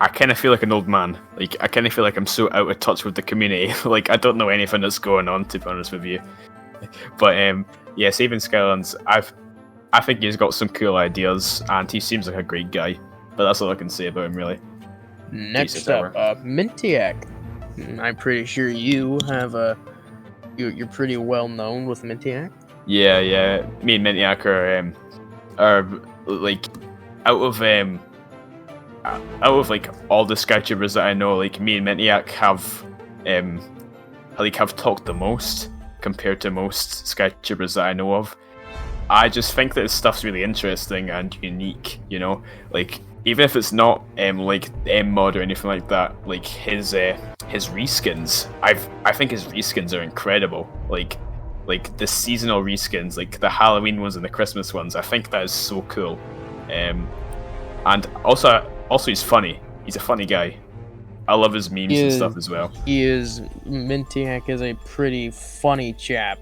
I kind of feel like an old man. Like, I kind of feel like I'm so out of touch with the community. Like, I don't know anything that's going on, to be honest with you. But yeah, Saving Skylands, I think he's got some cool ideas, and he seems like a great guy. But that's all I can say about him, really. Next up, Mintiac. I'm pretty sure you have you're pretty well known with Mintiac. Yeah. Me and Mintiac are like out of like all the SkyTubers that I know, like me and Mintiac have talked the most compared to most SkyTubers that I know of. I just think that his stuff's really interesting and unique, you know? Like, even if it's not like M mod or anything like that, like his reskins, I think his reskins are incredible. Like the seasonal reskins, like the Halloween ones and the Christmas ones, I think that is so cool. And also he's funny. He's a funny guy. I love his memes and stuff as well. Mintiac is a pretty funny chap.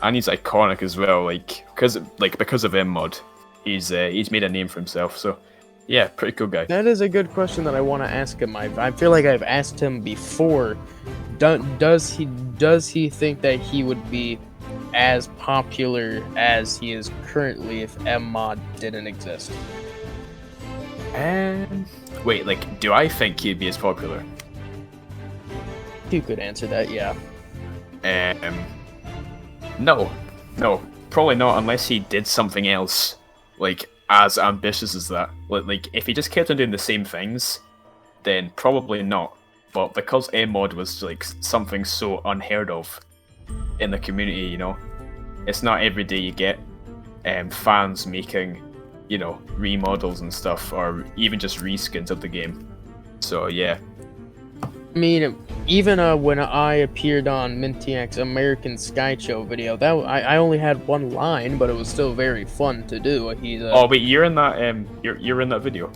And he's iconic as well, because of M mod, he's made a name for himself. So, yeah, pretty cool guy. That is a good question that I want to ask him. I feel like I've asked him before. Does he think that he would be as popular as he is currently if M mod didn't exist? Wait, like, do I think he'd be as popular? You could answer that, yeah. No, probably not unless he did something else, like, as ambitious as that. Like, if he just kept on doing the same things, then probably not. But because M-Mod was, like, something so unheard of in the community, you know, it's not every day you get fans making, you know, remodels and stuff, or even just reskins of the game. So, yeah. I mean, even when I appeared on Mintiac's American Sky Show video, that I only had one line, but it was still very fun to do. Oh wait, you're in that you're in that video.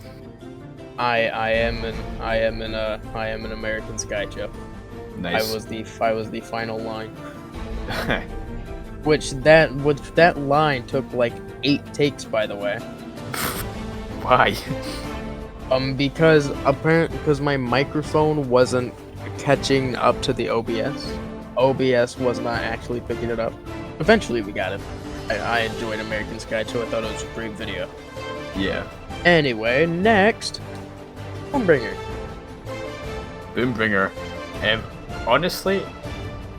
I am in American Sky Show. Nice. I was the final line. which that line took like 8 takes, by the way. Why? Because my microphone wasn't catching up to the OBS. OBS was not actually picking it up. Eventually we got it. I enjoyed American Sky Show. I thought it was a great video. Yeah. Anyway, next, Boombringer. Boombringer. Honestly,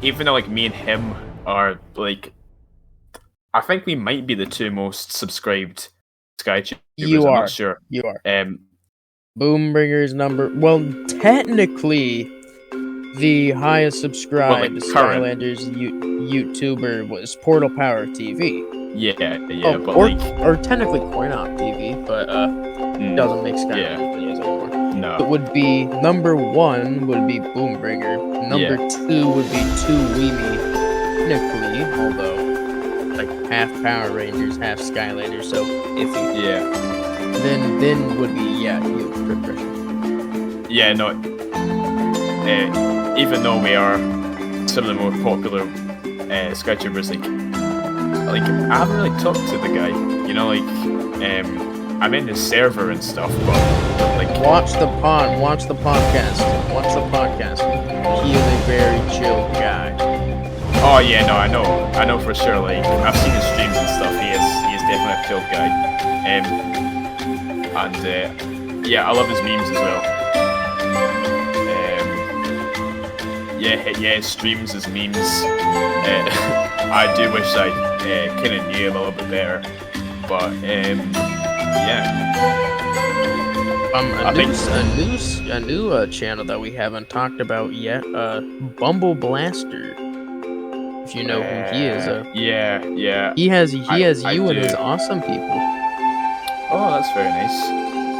even though like me and him are like, I think we might be the 2 most subscribed SkyTubers. You I'm are. not sure. You are. Boombringer's number. Well, technically, the highest subscribed Skylanders YouTuber was Portal Power TV. Yeah, but or technically Coinop TV, but doesn't make Skylanders videos anymore. No. It would be number 1 would be Boombringer. Number 2 would be 2Weemy. Technically, although like half Power Rangers, half Skylanders. So if you then would be you, Krusher. Yeah, no. Even though we are some of the more popular SkyTubers, like I haven't really talked to the guy. You know, like I'm in his server and stuff, but like watch the podcast. He is a very chill guy. Oh yeah, no, I know for sure. Like I've seen his streams and stuff. He is definitely a chill guy. And yeah, I love his memes as well. His streams, his memes. I do wish I kind of knew him a little bit better, but yeah. A new channel that we haven't talked about yet. Bumble Blaster. If you know who he is. Yeah. He has you and his awesome people. Oh, that's very nice.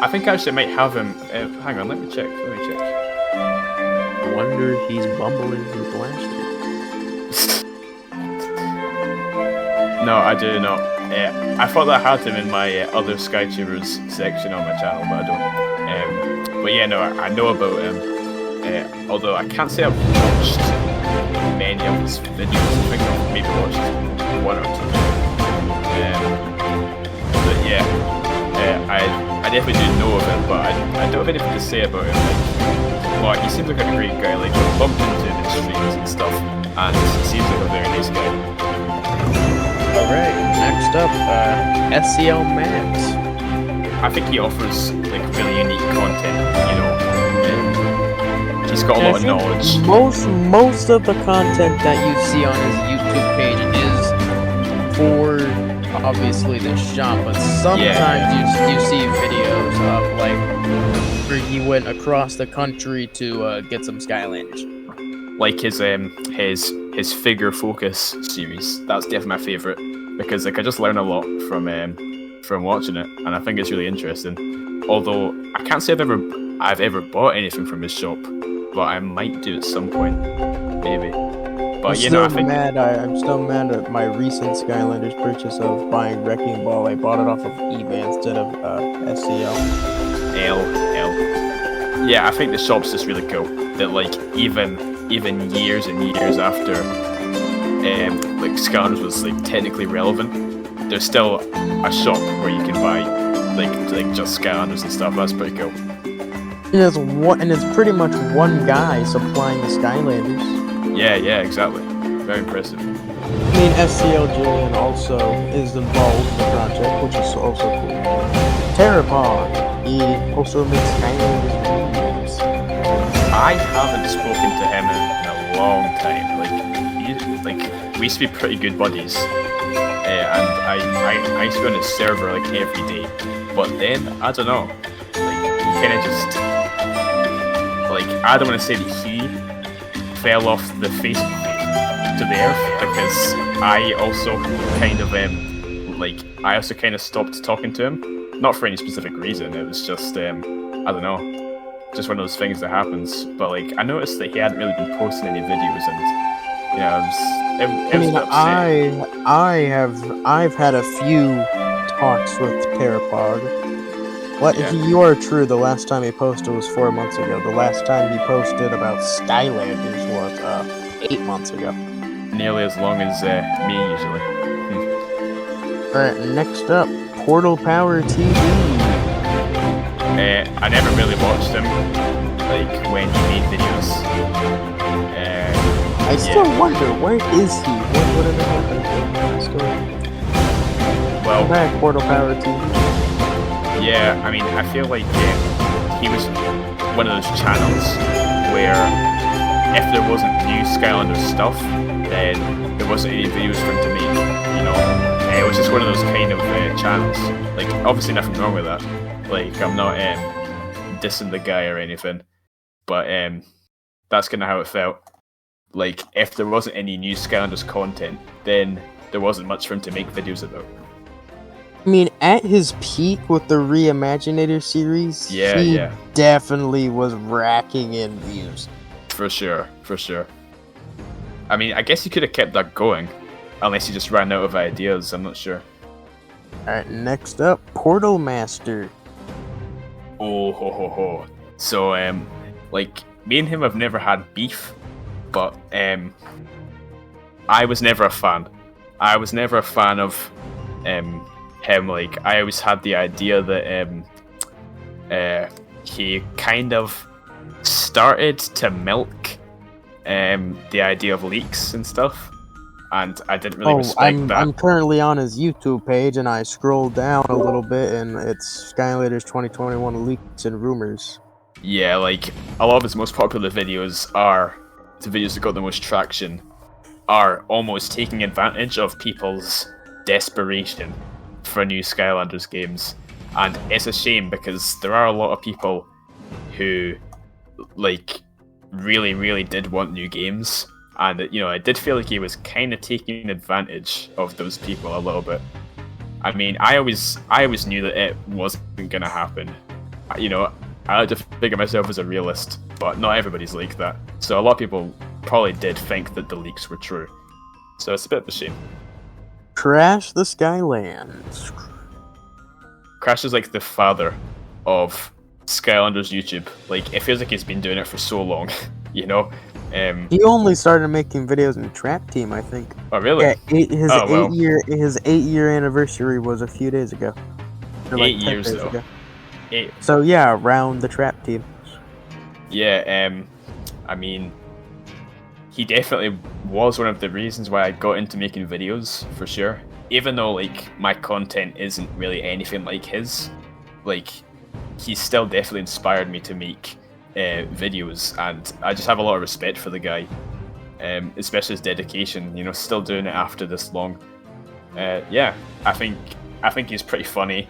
I think I actually might have him. Hang on, let me check. I wonder if he's bumbling through Blaster. No, I do not. I thought I had him in my other SkyTubers section on my channel, but I don't. But yeah, no, I know about him. Although I can't say I've watched many of his videos. I think I've maybe watched 1 or 2. But yeah. I definitely do know of him, but I don't have anything to say about him. Like, he seems like a great guy. Like, I've bumped into him in streams and stuff, and he seems like a very nice guy. Alright, next up, SCL Max. I think he offers like really unique content. You know, he's got a I lot of think knowledge. Most of the content that you see on his YouTube page is for obviously the shop, but sometimes you see videos of like where he went across the country to get some Skylanders. Like his figure focus series. That's definitely my favorite because like I just learn a lot from watching it, and I think it's really interesting. Although I can't say I've ever bought anything from his shop, but I might do at some point, maybe. But I'm still mad at my recent Skylanders purchase of buying Wrecking Ball. I bought it off of eBay instead of SCL. Yeah, I think the shop's just really cool. That like even years and years after like Skylanders was like technically relevant, there's still a shop where you can buy like just Skylanders and stuff. That's pretty cool. And it's pretty much one guy supplying the Skylanders. Yeah, exactly. Very impressive. I mean, SCL Julian also is involved in the project, which is also cool. Terrapod, he also makes Skylanders games. I haven't spoken to him in a long time. We used to be pretty good buddies, and I used to be on his server like every day. But then I don't know, like he kind of just like I don't want to say that he fell off the face to the earth because I also kind of stopped talking to him, not for any specific reason. It was just I don't know, just one of those things that happens. But like I noticed that he hadn't really been posting any videos, and you know, it was upsetting. I've had a few talks with Terrapod. You are true. The last time he posted was 4 months ago. The last time he posted about Skylanders was 8 months ago. Nearly as long as me usually. Alright, next up, Portal Power TV. I never really watched him, like when he made videos. I still wonder, where is he? What did happened to him? Well, back, Portal Power TV. Yeah, I mean, I feel like he was one of those channels where if there wasn't new Skylanders stuff, then there wasn't any videos for him to make, you know? It was just one of those kind of channels. Like, obviously nothing wrong with that. Like, I'm not dissing the guy or anything, but that's kind of how it felt. Like, if there wasn't any new Skylanders content, then there wasn't much for him to make videos about. I mean, at his peak with the Reimaginator series, he definitely was racking in views. For sure. I mean, I guess he could have kept that going, unless he just ran out of ideas, I'm not sure. Alright, next up, Portal Master. Oh, ho, ho, ho. So, like, me and him have never had beef, but, I was never a fan. I was never a fan of, him. Like, I always had the idea that he kind of started to milk the idea of leaks and stuff, and I didn't really respect that. I'm currently on his YouTube page, and I scrolled down a little bit, and it's Skylanders 2021 leaks and rumors. Yeah, like, a lot of his most popular videos are the videos that got the most traction, are almost taking advantage of people's desperation for new Skylanders games, and it's a shame because there are a lot of people who like really did want new games, and you know, I did feel like he was kind of taking advantage of those people a little bit. I mean, I always knew that it wasn't gonna happen. You know, I like to figure myself as a realist, but not everybody's like that. So a lot of people probably did think that the leaks were true. So it's a bit of a shame. Crash the Skylands. Crash is like the father of Skylanders YouTube. Like, it feels like he's been doing it for so long, you know? He only started making videos in Trap Team, I think. Oh, really? Yeah, his 8-year anniversary was a few days ago. Or 8 years though. 8. So yeah, around the Trap Team. Yeah, I mean, he definitely was one of the reasons why I got into making videos, for sure. Even though, like, my content isn't really anything like his, like, he still definitely inspired me to make videos, and I just have a lot of respect for the guy, especially his dedication. You know, still doing it after this long. Yeah, I think he's pretty funny.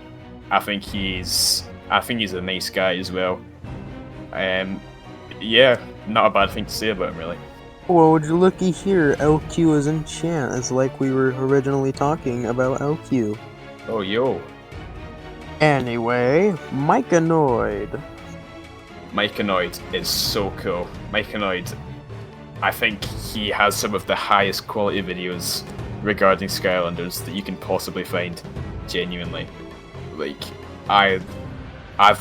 I think he's a nice guy as well. Yeah, not a bad thing to say about him, really. Well, would you looky here, LQ is in chat. It's like we were originally talking about LQ. Oh, yo. Anyway, Micanoid. Micanoid is so cool. Micanoid, I think he has some of the highest quality videos regarding Skylanders that you can possibly find, genuinely. Like, I've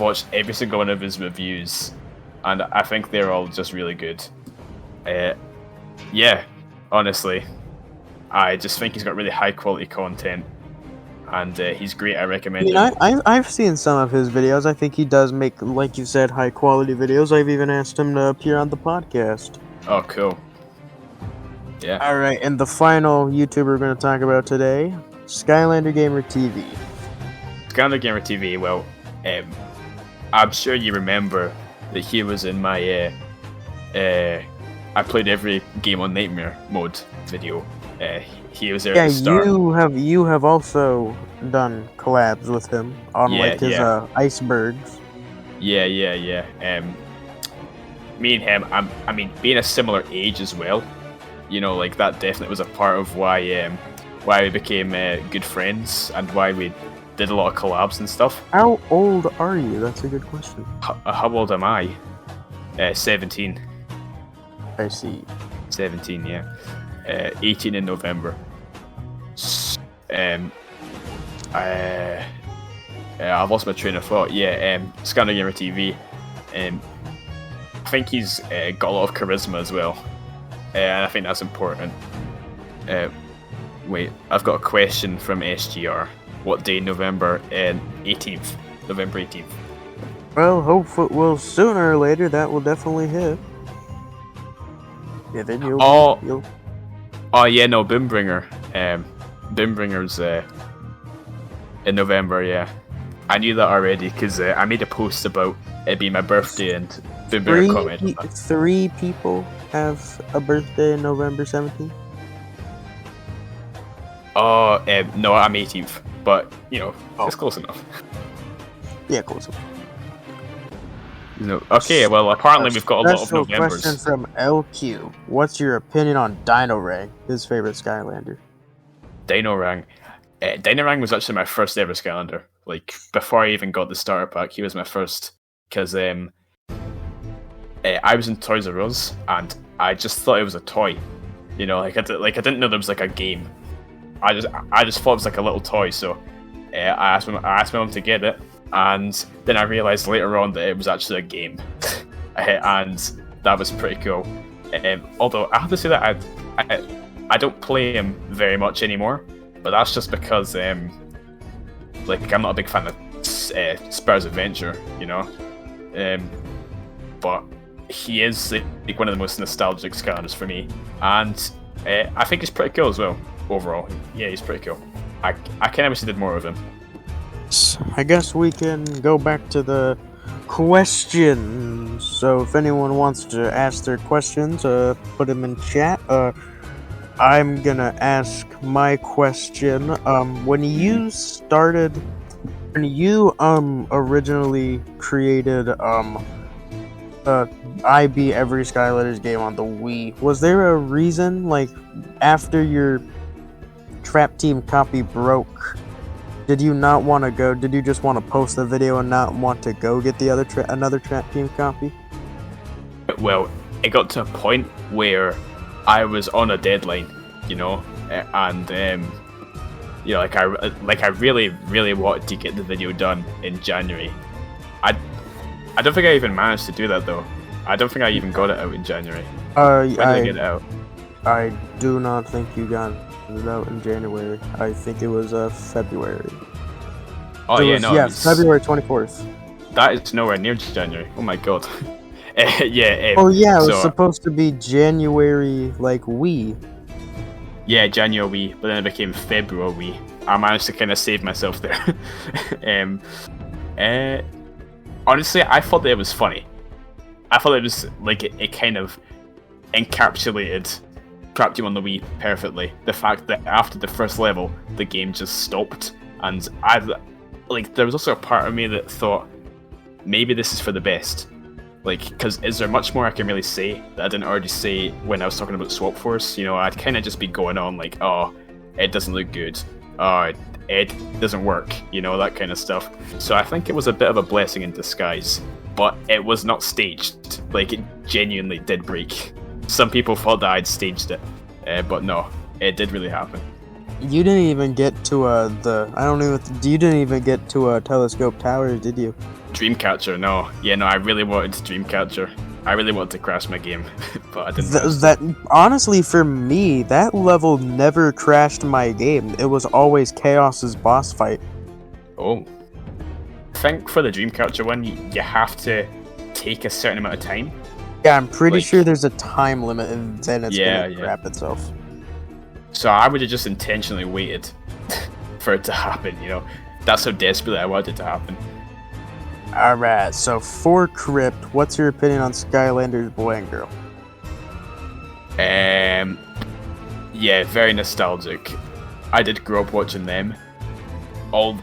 watched every single one of his reviews, and I think they're all just really good. Yeah, honestly, I just think he's got really high quality content, and he's great. I recommend him. I've seen some of his videos. I think he does make, like you said, high quality videos. I've even asked him to appear on the podcast. Oh, cool. Yeah. Alright, and the final YouTuber we're going to talk about today, Skylander Gamer TV. Skylander Gamer TV, well, I'm sure you remember that he was in my I played every game on Nightmare mode video. He was there at the start. You have also done collabs with him on his icebergs. Yeah. Me and him, I mean, being a similar age as well, you know, like that definitely was a part of why we became good friends and why we did a lot of collabs and stuff. How old are you? That's a good question. How old am I? 17. I see. 17, yeah. 18 in November. I lost my train of thought. Yeah, Skylander Gamer TV. I think he's got a lot of charisma as well, and I think that's important. Wait, I've got a question from SGR. What day? November 18th. November 18th. Well, hopefully, sooner or later that will definitely hit. Yeah, then you'll. Oh yeah, no, Boombringer. Boombringer's in November. Yeah, I knew that already because I made a post about it being my birthday and Boombringer commented. 3 people have a birthday in November 17th. Oh, no, I'm 18th, but you know, it's close enough. Yeah, close enough. No. Okay, well, apparently we've got a lot of Novembers. Question from LQ. What's your opinion on Dino Ray, his favorite Skylander? Dino Rang. Dino Rang was actually my first ever Skylander. Like, before I even got the starter pack, he was my first. Because I was in Toys R Us, and I just thought it was a toy. You know, I didn't know there was like a game. I just thought it was like a little toy, so I asked my mom to get it. And then I realised later on that it was actually a game, and that was pretty cool. Although I have to say that I don't play him very much anymore, but that's just because like I'm not a big fan of Spurs Adventure, you know. But he is like one of the most nostalgic Skylanders for me, and I think he's pretty cool as well. Overall, yeah, he's pretty cool. I kind of wish I did more of him. I guess we can go back to the questions. So if anyone wants to ask their questions, put them in chat. I'm gonna ask my question. When you originally created I Beat Every Skylanders game on the Wii, was there a reason, like, after your Trap Team copy broke, did you not want to go? Did you just want to post the video and not want to go get the another Trap Team copy? Well, it got to a point where I was on a deadline, you know, and you know, like I really wanted to get the video done in January. I don't think I even managed to do that though. I don't think I even got it out in January. When did I get it out? I do not think you got it out in January. I think it was February. Oh yeah, no. Yeah, February 24th. That is nowhere near January. Oh my god. Yeah. Oh yeah, it was supposed to be January, like Wii. Yeah, January, but then it became February. I managed to kind of save myself there. Honestly, I thought that it was funny. I thought it was like it kind of encapsulated trapped you on the Wii perfectly. The fact that after the first level, the game just stopped, and there was also a part of me that thought maybe this is for the best. Like, because is there much more I can really say that I didn't already say when I was talking about Swap Force? You know, I'd kind of just be going on like, oh, it doesn't look good. Oh, it doesn't work. You know, that kind of stuff. So I think it was a bit of a blessing in disguise. But it was not staged. Like, it genuinely did break. Some people thought that I'd staged it. But no, it did really happen. You didn't even get to you didn't even get to Telescope Towers, did you? Dreamcatcher, no. Yeah, no, I really wanted Dreamcatcher. I really wanted to crash my game, but I didn't. That honestly, for me, that level never crashed my game. It was always Chaos's boss fight. Oh. I think for the Dreamcatcher one, you have to take a certain amount of time. Yeah, I'm pretty sure there's a time limit, and then it's gonna crap itself. So I would have just intentionally waited for it to happen, you know? That's how desperately I wanted it to happen. Alright, so for Krypt, what's your opinion on Skylanders Boy and Girl? Yeah, very nostalgic. I did grow up watching them. And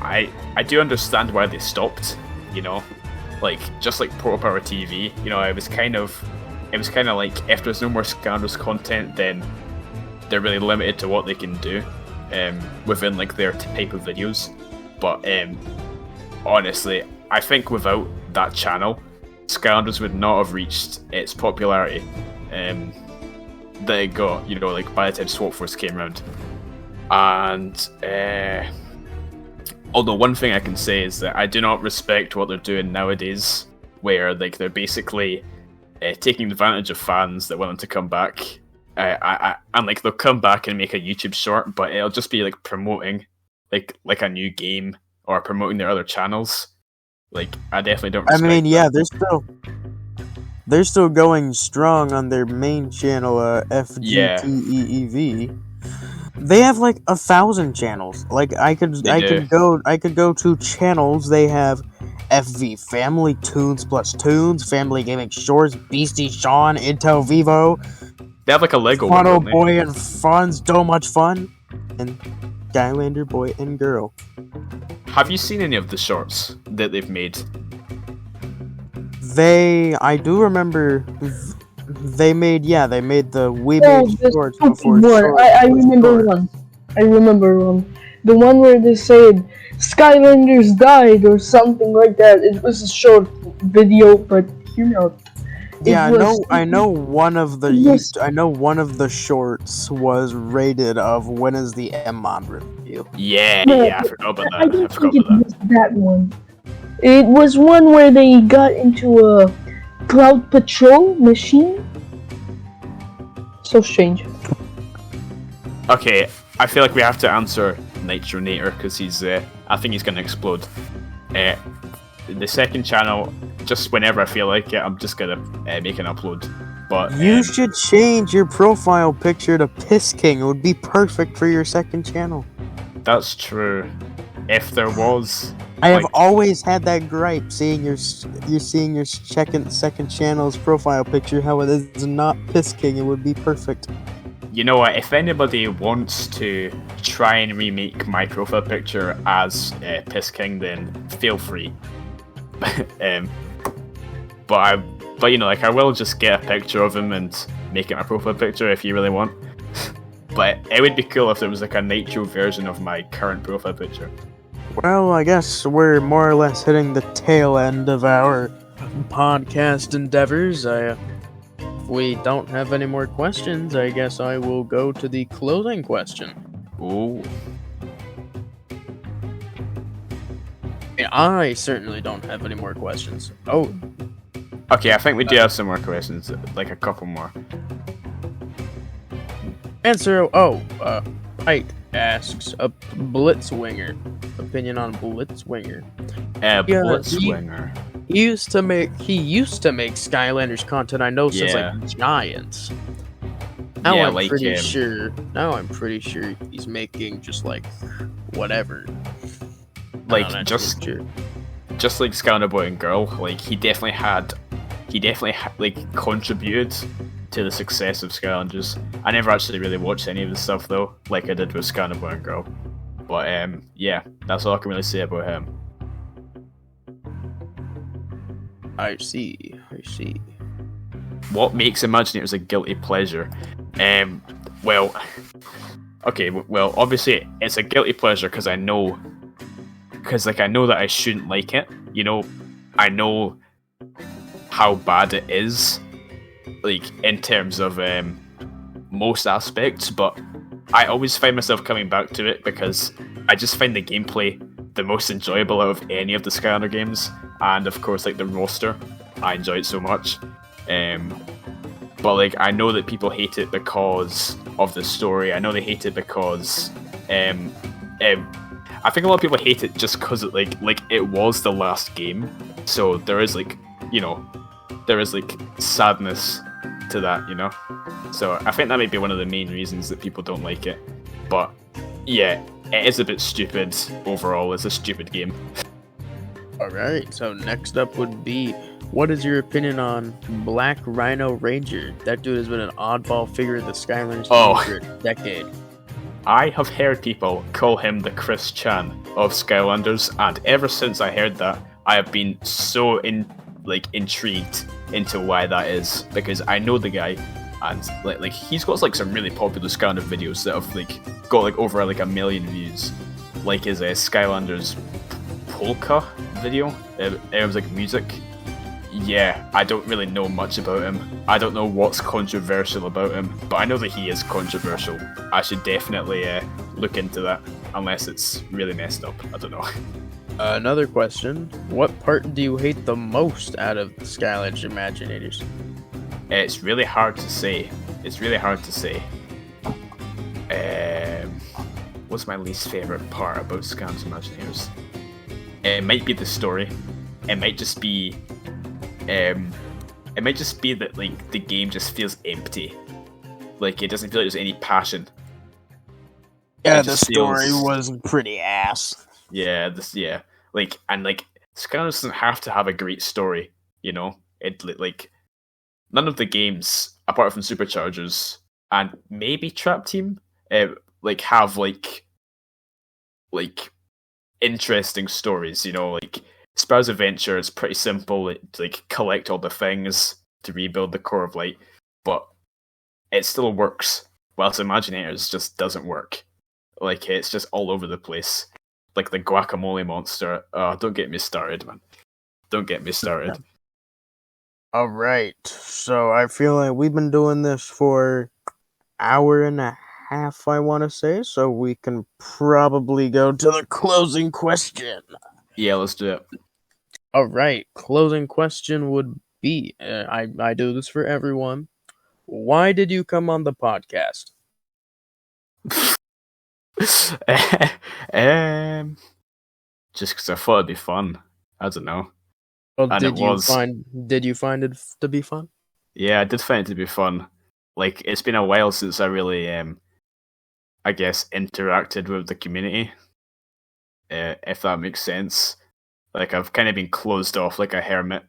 I do understand why they stopped, you know? Like, just like Proto Power TV, you know, it was kind of like, if there's no more Skylanders content, then they're really limited to what they can do within, like, their type of videos. But, honestly, I think without that channel, Skylanders would not have reached its popularity that it got, you know, like, by the time Swap Force came around. And, although one thing I can say is that I do not respect what they're doing nowadays, where, like, they're basically taking advantage of fans that want them to come back. And, like, they'll come back and make a YouTube short, but it'll just be, like, promoting, like a new game, or promoting their other channels. Like, I definitely don't respect they're still going strong on their main channel, FGTEEV. They have like 1,000 channels. Like I could go to channels. They have FV Family, Tunes Plus Tunes, Family Gaming Shorts, Beastie Sean, Intel Vivo. They have like a Lego Funnel one, Boy and Fun's So Much Fun, and Skylander Boy and Girl. Have you seen any of the shorts that they've made? I do remember they made the We Made Shorts before shorts. I remember one. The one where they said Skylanders died or something like that. It was a short video, but you know. I know one of the shorts was rated of When Is the M-Mod Review. Yeah, I forgot about that. I don't think it was that one. It was one where they got into a Cloud Patrol machine. So strange. Okay, I feel like we have to answer Nitronator because I think he's gonna explode. The second channel, just whenever I feel like it, I'm just gonna make an upload. But you should change your profile picture to Piss King. It would be perfect for your second channel. That's true. If there was, I have always had that gripe seeing your second channel's profile picture. How it is not Piss King. It would be perfect. You know what? If anybody wants to try and remake my profile picture as Piss King, then feel free. But you know, like I will just get a picture of him and make it my profile picture if you really want. But it would be cool if there was like a Nitro version of my current profile picture. Well, I guess we're more or less hitting the tail end of our podcast endeavors. If we don't have any more questions, I guess I will go to the closing question. Ooh. I certainly don't have any more questions. Oh. Okay, I think we do have some more questions, like a couple more. Pike asks a Blitzwinger. Opinion on Blitzwinger. Blitzwinger. He used to make Skylanders content, I know, since like Giants. Now I'm pretty sure he's making just like whatever. Like just just like Skylander Boy and Girl, like he definitely like contributed to the success of Skylanders. I never actually really watched any of the stuff though, like I did with Skylander Boy and Girl. But yeah, that's all I can really say about him. I see. What makes Imaginators a guilty pleasure? Well, obviously it's a guilty pleasure because I know that I shouldn't like it. You know, I know how bad it is, like in terms of most aspects, but I always find myself coming back to it because I just find the gameplay the most enjoyable out of any of the Skylander games, and of course like the roster, I enjoy it so much. But like I know that people hate it because of the story. I know they hate it because I think a lot of people hate it just because it like it was the last game, so there is like, you know, there is like sadness to that, you know. So I think that might be one of the main reasons that people don't like it. But yeah, it is a bit stupid overall. It's a stupid game. Alright, so next up would be, what is your opinion on Black Rhino Ranger? That dude has been an oddball figure of the Skylanders for a decade. I have heard people call him the Chris Chan of Skylanders, and ever since I heard that, I have been so intrigued into why that is, because I know the guy, and like he's got like some really popular Skylander videos that have like got like over like 1 million views, like his Skylanders polka video. It was like music. Yeah, I don't really know much about him. I don't know what's controversial about him, but I know that he is controversial. I should definitely look into that, unless it's really messed up. I don't know. Another question, what part do you hate the most out of the Skylanders Imaginators? It's really hard to say. What's my least favourite part about Skylanders Imaginators? It might be the story. It might just be that like the game just feels empty. Like it doesn't feel like there's any passion. Yeah, the story was pretty ass. Yeah, like Skylanders doesn't have to have a great story, you know. It like none of the games apart from Superchargers and maybe Trap Team like have like interesting stories, you know. Like Spyro's Adventure is pretty simple. It like collect all the things to rebuild the Core of Light, but it still works. Whilst Imaginators just doesn't work. Like it's just all over the place. Like the guacamole monster. Don't get me started, man. Don't get me started. Alright, so I feel like we've been doing this for hour and a half, I want to say, so we can probably go to the closing question. Yeah, let's do it. Alright, closing question would be, I do this for everyone. Why did you come on the podcast? Just because I thought it'd be fun. I don't know. Well, And did it you was. find it to be fun? Yeah, I did find it to be fun. Like, it's been a while since I really, I guess, interacted with the community. If that makes sense. Like, I've kind of been closed off like a hermit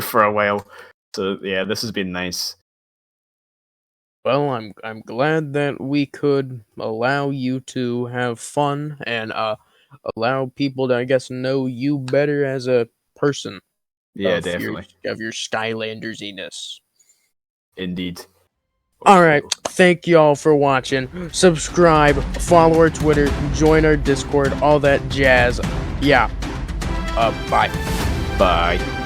for a while. So, yeah, this has been nice. Well, I'm glad that we could allow you to have fun and allow people to, I guess, know you better as a person. Yeah, of definitely. Of your Skylanders-iness. Indeed. Alright, thank you all for watching. Subscribe, follow our Twitter, join our Discord, all that jazz. Yeah. Bye. Bye.